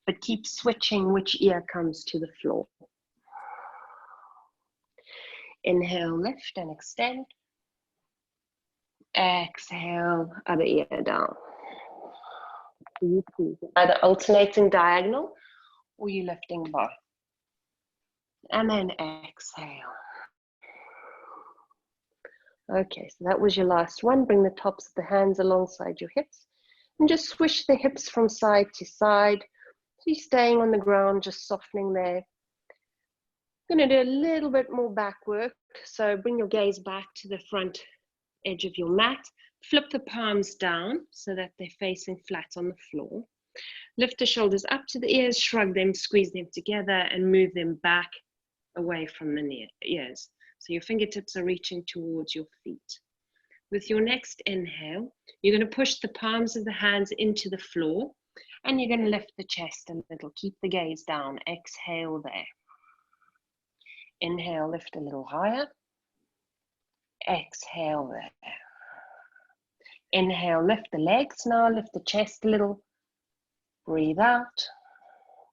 but keep switching which ear comes to the floor. Inhale, lift and extend. Exhale, other ear down. Either alternating diagonal or you're lifting both. And then exhale. Okay, so that was your last one. Bring the tops of the hands alongside your hips and just swish the hips from side to side. So you're staying on the ground, just softening there. I'm going to do a little bit more back work. So bring your gaze back to the front edge of your mat. Flip the palms down so that they're facing flat on the floor. Lift the shoulders up to the ears, shrug them, squeeze them together, and move them back away from the ears. So your fingertips are reaching towards your feet. With your next inhale, you're going to push the palms of the hands into the floor, and you're going to lift the chest a little. Keep the gaze down. Exhale there. Inhale, lift a little higher. Exhale there. Inhale, lift the legs now, lift the chest a little. Breathe out.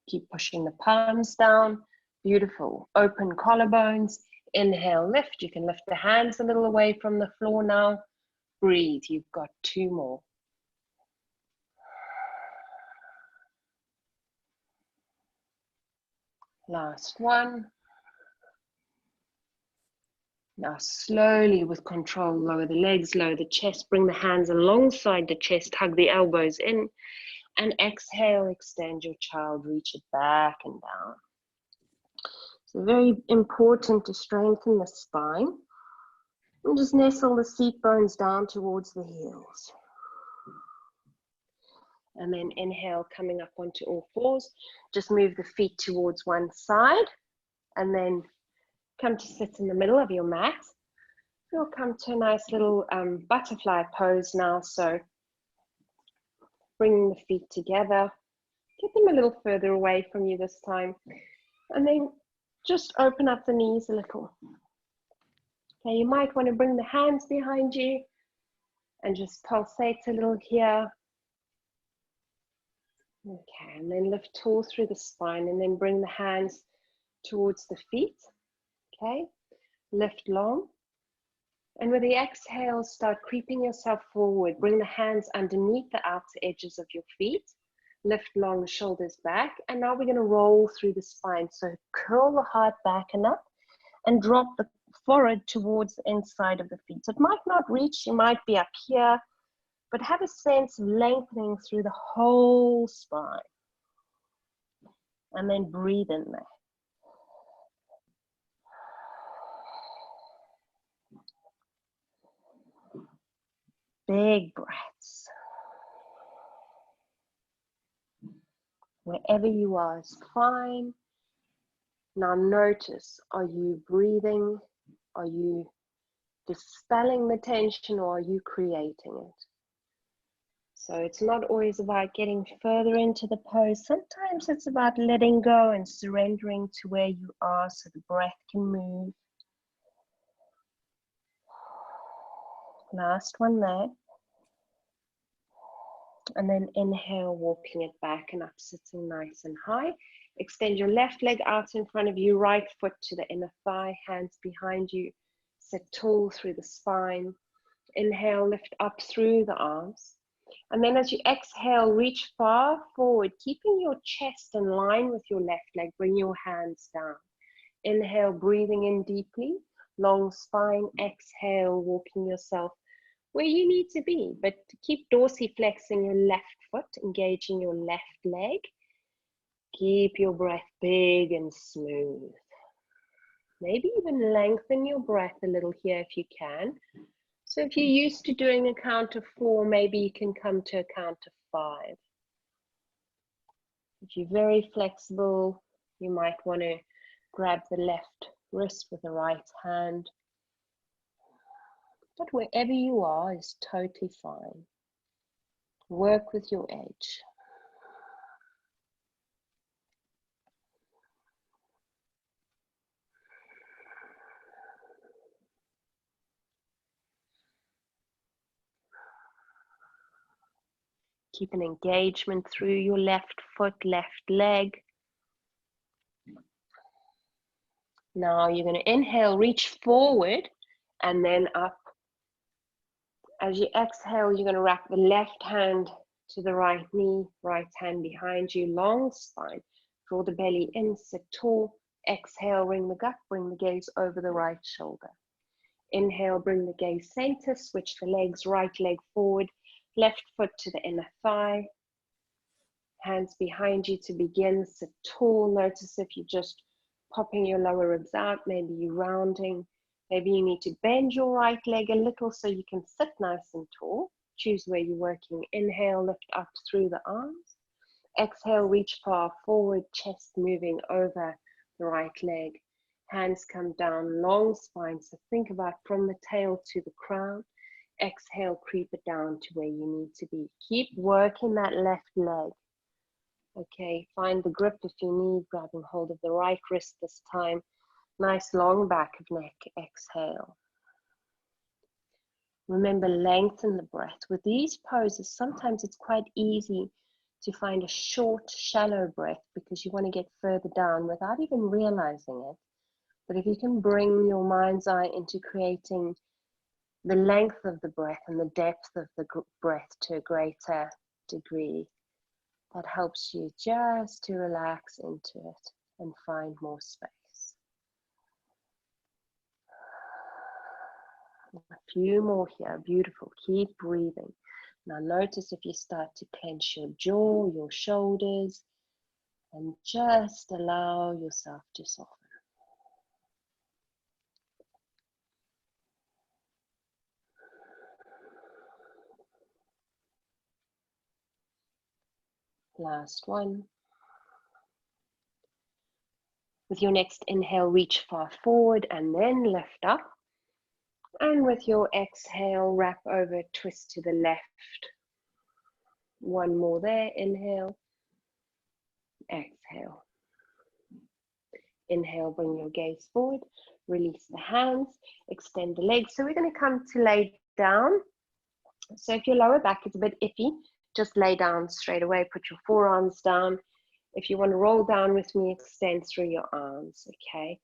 Keep pushing the palms down. Beautiful. Open collarbones. Inhale, lift. You can lift the hands a little away from the floor now. Breathe. You've got 2 more. Last one. Now slowly with control, lower the legs, lower the chest, bring the hands alongside the chest, hug the elbows in, and exhale, extend your child, reach it back and down. So very important to strengthen the spine. And just nestle the seat bones down towards the heels. And then inhale, coming up onto all fours. Just move the feet towards one side, and then come to sit in the middle of your mat. You'll come to a nice little butterfly pose now. So bringing the feet together, get them a little further away from you this time. And then just open up the knees a little. Okay, you might want to bring the hands behind you and just pulsate a little here. Okay, and then lift tall through the spine, and then bring the hands towards the feet. Okay, lift long, and with the exhale, start creeping yourself forward. Bring the hands underneath the outer edges of your feet. Lift long, shoulders back, and now we're going to roll through the spine. So curl the heart back and up, and drop the forehead towards the inside of the feet. So it might not reach, you might be up here, but have a sense of lengthening through the whole spine. And then breathe in there. Big breaths. Wherever you are is fine. Now notice, are you breathing? Are you dispelling the tension, or are you creating it? So it's not always about getting further into the pose. Sometimes it's about letting go and surrendering to where you are so the breath can move. Last one there. And then inhale, walking it back and up, sitting nice and high. Extend your left leg out in front of you, right foot to the inner thigh, hands behind you. Sit tall through the spine. Inhale, lift up through the arms. And then as you exhale, reach far forward, keeping your chest in line with your left leg. Bring your hands down. Inhale, breathing in deeply, long spine. Exhale, walking yourself where you need to be, but keep dorsiflexing your left foot, engaging your left leg. Keep your breath big and smooth. Maybe even lengthen your breath a little here if you can. So if you're used to doing a count of 4, maybe you can come to a count of 5. If you're very flexible, you might want to grab the left wrist with the right hand. But wherever you are is totally fine. Work with your edge. Keep an engagement through your left foot, left leg. Now you're going to inhale, reach forward and then up. As you exhale, you're going to wrap the left hand to the right knee, right hand behind you, long spine. Draw the belly in, sit tall. Exhale, ring the gut, bring the gaze over the right shoulder. Inhale, bring the gaze center, switch the legs, right leg forward, left foot to the inner thigh. Hands behind you to begin, sit tall. Notice if you're just popping your lower ribs out, maybe you're rounding. Maybe you need to bend your right leg a little so you can sit nice and tall. Choose where you're working. Inhale, lift up through the arms. Exhale, reach far forward, chest moving over the right leg. Hands come down, long spine. So think about from the tail to the crown. Exhale, creep it down to where you need to be. Keep working that left leg. Okay, find the grip if you need, grabbing hold of the right wrist this time. Nice long back of neck, exhale. Remember, lengthen the breath. With these poses, sometimes it's quite easy to find a short, shallow breath because you want to get further down without even realizing it. But if you can bring your mind's eye into creating the length of the breath and the depth of the breath to a greater degree, that helps you just to relax into it and find more space. A few more here, beautiful. Keep breathing. Now notice if you start to clench your jaw, your shoulders, and just allow yourself to soften. Last one. With your next inhale, reach far forward and then lift up. And with your exhale, wrap over, twist to the left. One more there, inhale, exhale. Inhale, bring your gaze forward, release the hands, extend the legs. So we're going to come to lay down. So if your lower back is a bit iffy, just lay down straight away, put your forearms down. If you want to roll down with me, extend through your arms, okay?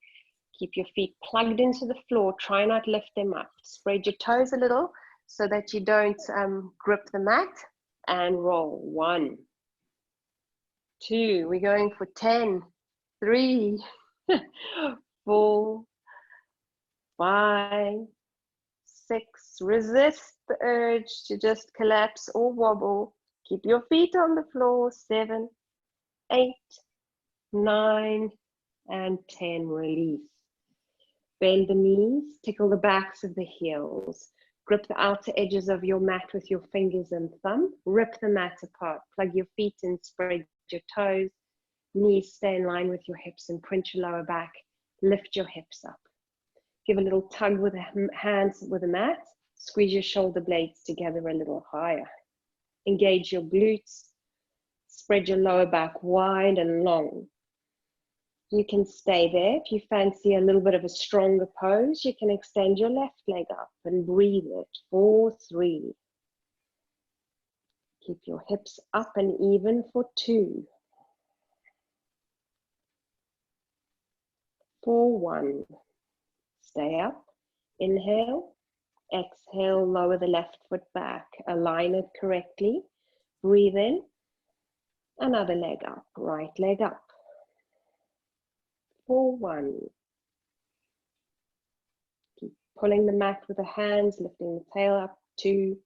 Keep your feet plugged into the floor, try not lift them up. Spread your toes a little so that you don't grip the mat, and roll. 1, 2, we're going for 10, 3, 4, 5, 6, resist the urge to just collapse or wobble. Keep your feet on the floor. 7, 8, 9, and 10, release. Bend the knees, tickle the backs of the heels. Grip the outer edges of your mat with your fingers and thumb. Rip the mat apart. Plug your feet in, spread your toes. Knees stay in line with your hips and print your lower back. Lift your hips up. Give a little tug with the hands with the mat. Squeeze your shoulder blades together a little higher. Engage your glutes. Spread your lower back wide and long. You can stay there. If you fancy a little bit of a stronger pose, you can extend your left leg up and breathe it. 4, 3. Keep your hips up and even for 2. 4, 1. Stay up. Inhale. Exhale, lower the left foot back. Align it correctly. Breathe in. Another leg up. Right leg up. 4, 1. Keep pulling the mat with the hands, lifting the tail up. 2.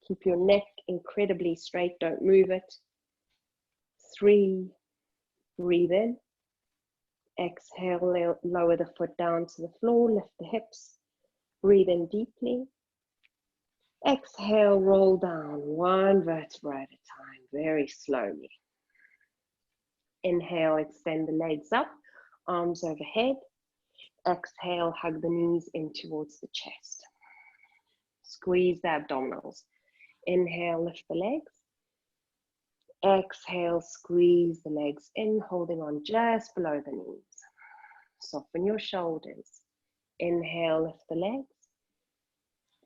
Keep your neck incredibly straight, don't move it. 3. Breathe in. Exhale, lower the foot down to the floor, lift the hips. Breathe in deeply. Exhale, roll down, one vertebra at a time, very slowly. Inhale, extend the legs up, arms overhead. Exhale, hug the knees in towards the chest. Squeeze the abdominals. Inhale, lift the legs. Exhale, squeeze the legs in, holding on just below the knees. Soften your shoulders. Inhale, lift the legs.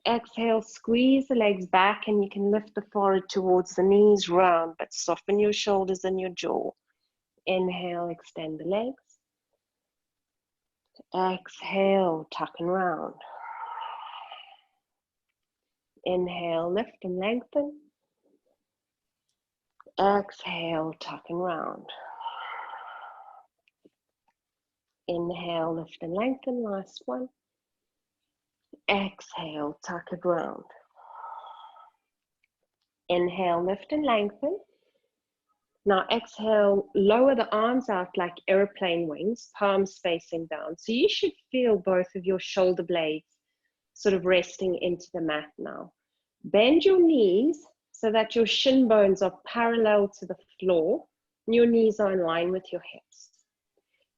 Exhale, squeeze the legs back, and you can lift the forehead towards the knees, round, but soften your shoulders and your jaw. Inhale, extend the legs. Exhale, tuck and round. Inhale, lift and lengthen. Exhale, tuck and round. Inhale, lift and lengthen, last one. Exhale, tuck it round. Inhale, lift and lengthen. Now exhale, lower the arms out like airplane wings, palms facing down. So you should feel both of your shoulder blades sort of resting into the mat now. Bend your knees so that your shin bones are parallel to the floor and your knees are in line with your hips.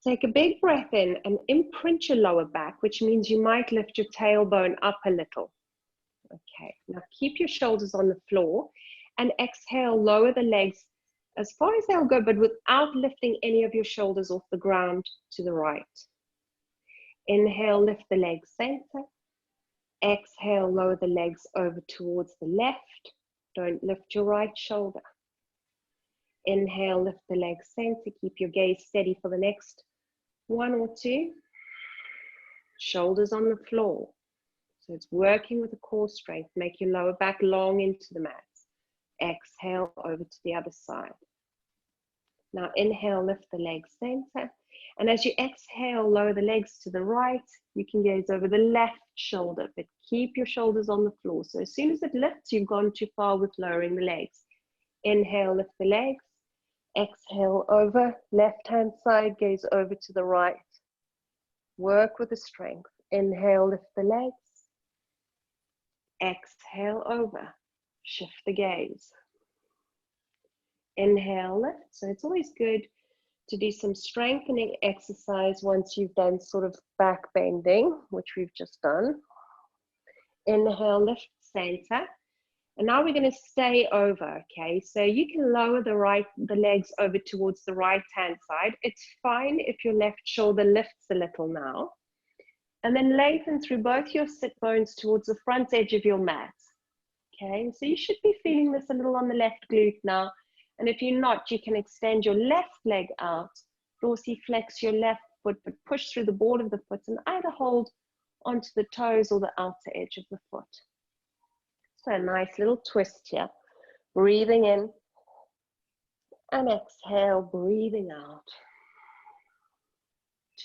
Take a big breath in and imprint your lower back, which means you might lift your tailbone up a little. Okay, now keep your shoulders on the floor and exhale, lower the legs as far as they'll go, but without lifting any of your shoulders off the ground to the right. Inhale, lift the legs center. Exhale, lower the legs over towards the left. Don't lift your right shoulder. Inhale, lift the legs center. Keep your gaze steady for the next 1 or 2. Shoulders on the floor. So it's working with the core strength. Make your lower back long into the mat. Exhale, over to the other side. Now inhale, lift the legs center. And as you exhale, lower the legs to the right. You can gaze over the left shoulder, but keep your shoulders on the floor. So as soon as it lifts, you've gone too far with lowering the legs. Inhale, lift the legs. Exhale, over. Left hand side, gaze over to the right. Work with the strength. Inhale, lift the legs. Exhale, over. Shift the gaze. Inhale, lift. So it's always good to do some strengthening exercise once you've done sort of back bending, which we've just done. Inhale, lift, center. And now we're going to stay over, okay? So you can lower the legs over towards the right hand side. It's fine if your left shoulder lifts a little now. And then lengthen through both your sit bones towards the front edge of your mat. Okay, so you should be feeling this a little on the left glute now. And if you're not, you can extend your left leg out, dorsiflex your left foot, but push through the ball of the foot and either hold onto the toes or the outer edge of the foot. So a nice little twist here. Breathing in and exhale, breathing out.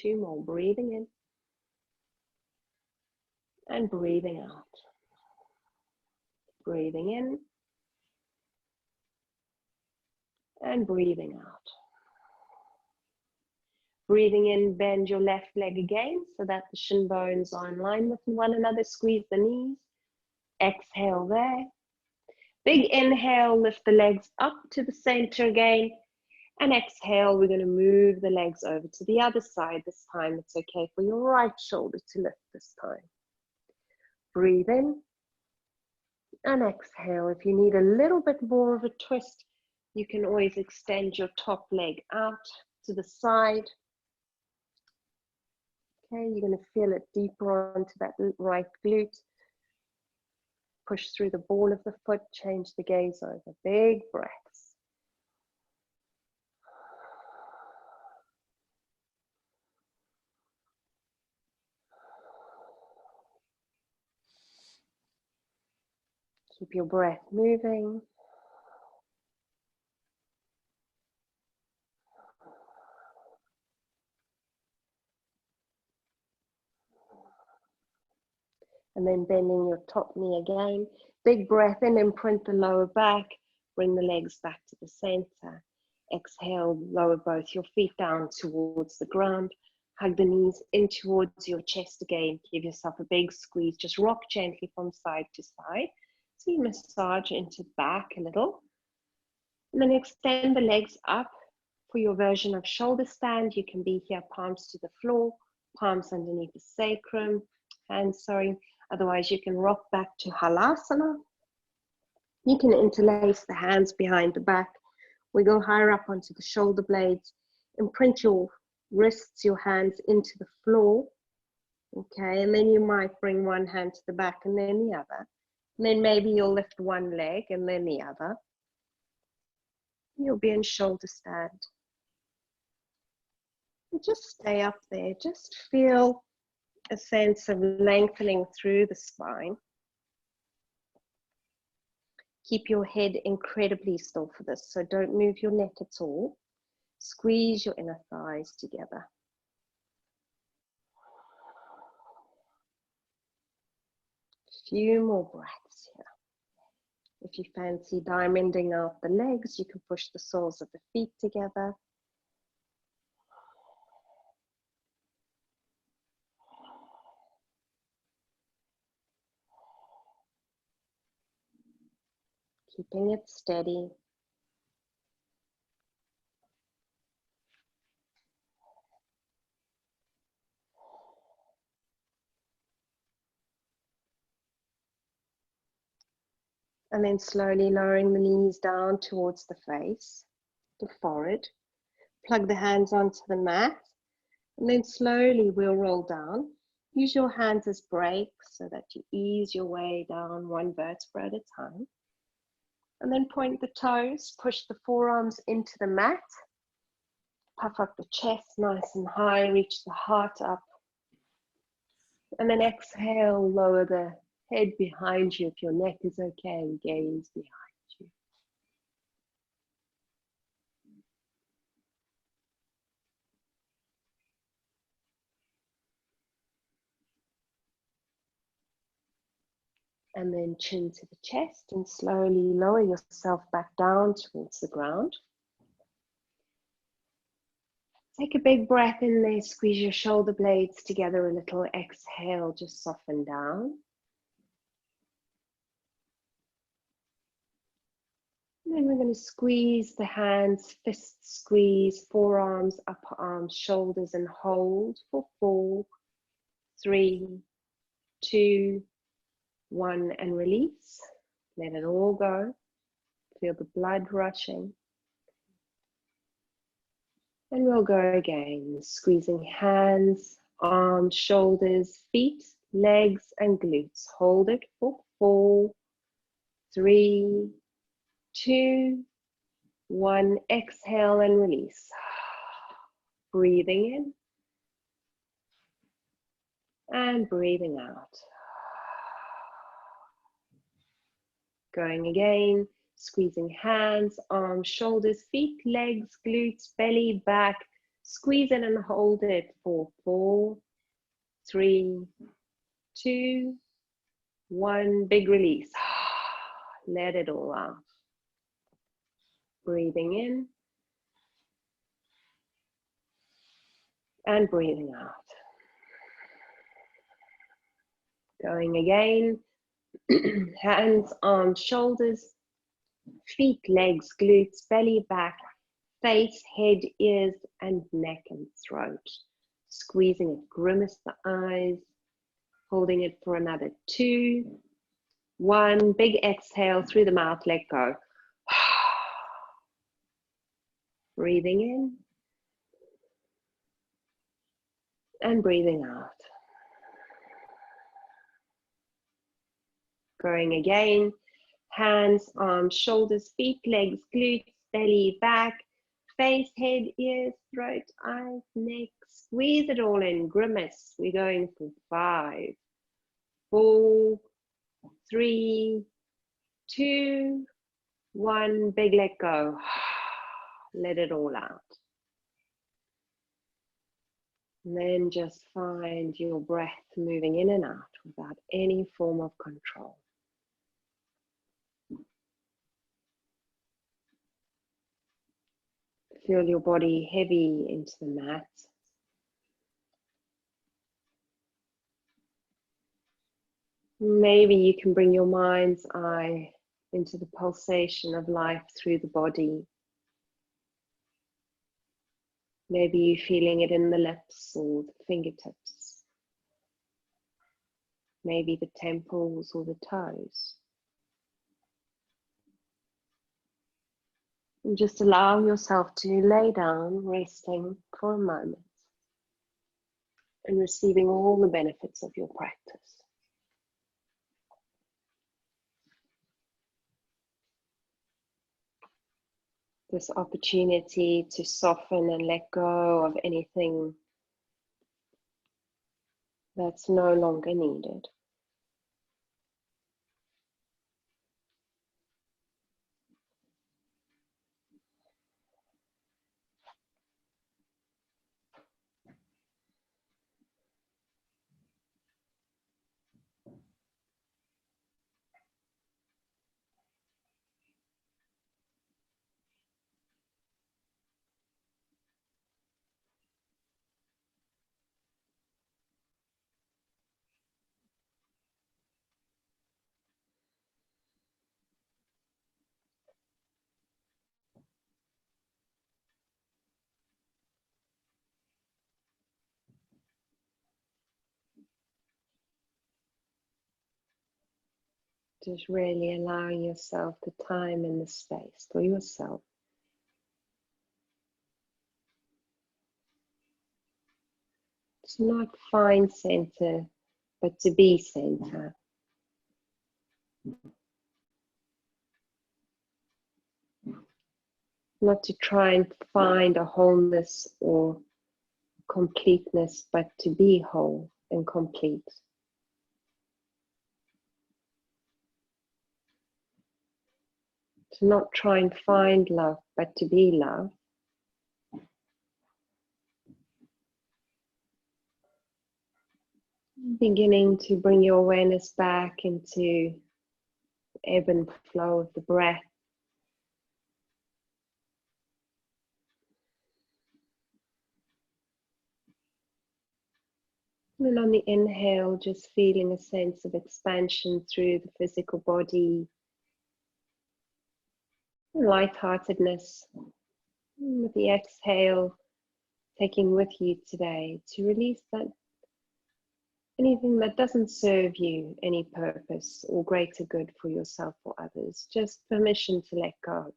2 more, breathing in and breathing out. Breathing in and breathing out. Breathing in, bend your left leg again so that the shin bones are in line with one another. Squeeze the knees. Exhale there. Big inhale, lift the legs up to the center again. And exhale, we're going to move the legs over to the other side this time. It's okay for your right shoulder to lift this time. Breathe in and exhale. If you need a little bit more of a twist, you can always extend your top leg out to the side. Okay, you're going to feel it deeper onto that right glute. Push through the ball of the foot, change the gaze over. Big breaths. Keep your breath moving. And then bending your top knee again. Big breath in, imprint the lower back. Bring the legs back to the center. Exhale, lower both your feet down towards the ground. Hug the knees in towards your chest again. Give yourself a big squeeze. Just rock gently from side to side. So you massage into the back a little. And then extend the legs up for your version of shoulder stand. You can be here, palms to the floor, palms underneath the sacrum, hands, Otherwise, you can rock back to Halasana. You can interlace the hands behind the back. Wiggle higher up onto the shoulder blades. Imprint your wrists, your hands into the floor. Okay, and then you might bring one hand to the back and then the other. And then maybe you'll lift one leg and then the other. You'll be in shoulder stand. And just stay up there. Just feel a sense of lengthening through the spine. Keep your head incredibly still for this, so don't move your neck at all. Squeeze your inner thighs together. A few more breaths here. If you fancy diamonding out the legs, you can push the soles of the feet together. Keeping it steady. And then slowly lowering the knees down towards the face, the forehead. Plug the hands onto the mat, and then slowly we'll roll down. Use your hands as brakes so that you ease your way down one vertebra at a time. And then point the toes, push the forearms into the mat. Puff up the chest nice and high, reach the heart up. And then exhale, lower the head behind you if your neck is okay, and gaze behind you. And then chin to the chest and slowly lower yourself back down towards the ground. Take a big breath in there, squeeze your shoulder blades together a little. Exhale, just soften down. And then we're going to squeeze the hands, fists squeeze, forearms, upper arms, shoulders, and hold for 4, 3, 2, 1, and release. Let it all go. Feel the blood rushing. And we'll go again, squeezing hands, arms, shoulders, feet, legs, and glutes. Hold it for 4, 3, 2, 1. Exhale and release. Breathing in and breathing out. Going again, squeezing hands, arms, shoulders, feet, legs, glutes, belly, back. Squeeze it and hold it for 4, 3, 2, 1. Big release. Let it all out. Breathing in and breathing out. Going again. Hands, arms, shoulders, feet, legs, glutes, belly, back, face, head, ears, and neck and throat. Squeezing it, grimace the eyes, holding it for another 2, 1. Big exhale through the mouth, let go. Breathing in and breathing out. Going again. Hands, arms, shoulders, feet, legs, glutes, belly, back, face, head, ears, throat, eyes, neck. Squeeze it all in, grimace. We're going for 5, 4, 3, 2, 1. Big let go. Let it all out. And then just find your breath moving in and out without any form of control. Feel your body heavy into the mat. Maybe you can bring your mind's eye into the pulsation of life through the body. Maybe you're feeling it in the lips or the fingertips. Maybe the temples or the toes. And just allow yourself to lay down, resting for a moment and receiving all the benefits of your practice. This opportunity to soften and let go of anything that's no longer needed. Just really allowing yourself the time and the space for yourself. To not find center, but to be center. Not to try and find a wholeness or completeness, but to be whole and complete. To not try and find love, but to be love. Beginning to bring your awareness back into the ebb and flow of the breath. And on the inhale, just feeling a sense of expansion through the physical body, lightheartedness. And with the exhale, taking with you today to release that anything that doesn't serve you any purpose or greater good for yourself or others. Just permission to let go.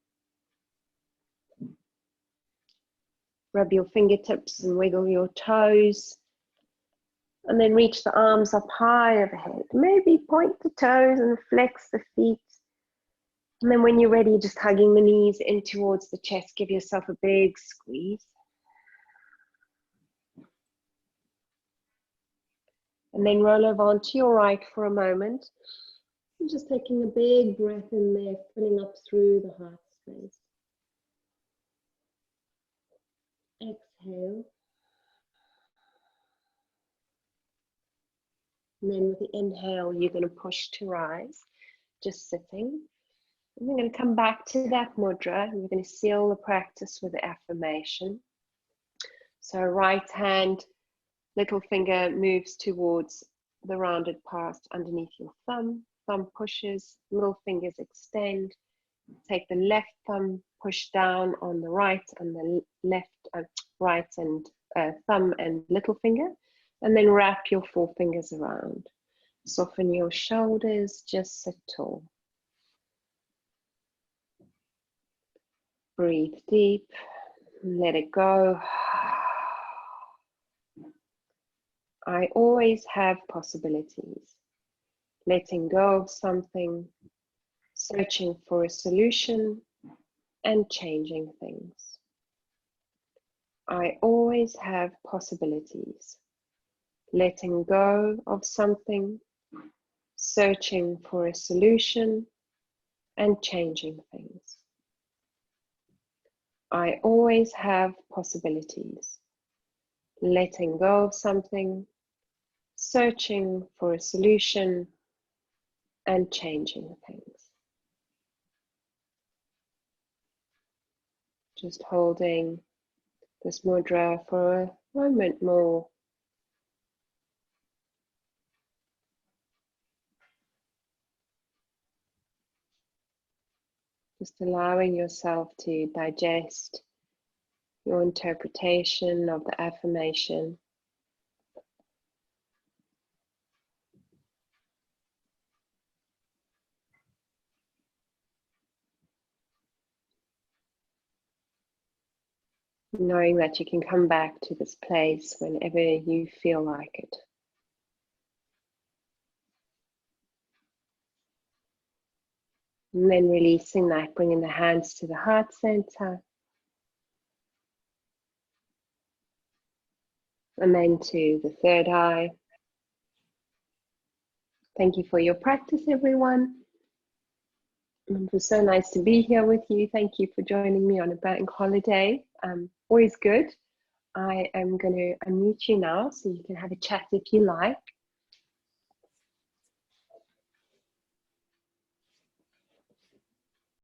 Rub your fingertips and wiggle your toes. And then reach the arms up high overhead. Maybe point the toes and flex the feet. And then when you're ready, just hugging the knees in towards the chest. Give yourself a big squeeze. And then roll over onto your right for a moment. And just taking a big breath in there, filling up through the heart space. Exhale. And then with the inhale, you're going to push to rise, just sitting. And we're going to come back to that mudra, and we're going to seal the practice with the affirmation. So right hand, little finger moves towards the rounded part underneath your thumb. Thumb pushes, middle fingers extend. Take the left thumb, push down on the right, and the left, right and thumb and little finger. And then wrap your four fingers around. Soften your shoulders, just sit tall. Breathe deep, let it go. I always have possibilities. Letting go of something, searching for a solution, and changing things. I always have possibilities. Letting go of something, searching for a solution, and changing things. I always have possibilities. Letting go of something, searching for a solution, and changing things. Just holding this mudra for a moment more. Just allowing yourself to digest your interpretation of the affirmation. Knowing that you can come back to this place whenever you feel like it. And then releasing that, bringing the hands to the heart center. And then to the third eye. Thank you for your practice, everyone. It was so nice to be here with you. Thank you for joining me on a bank holiday. Always good. I am going to unmute you now so you can have a chat if you like.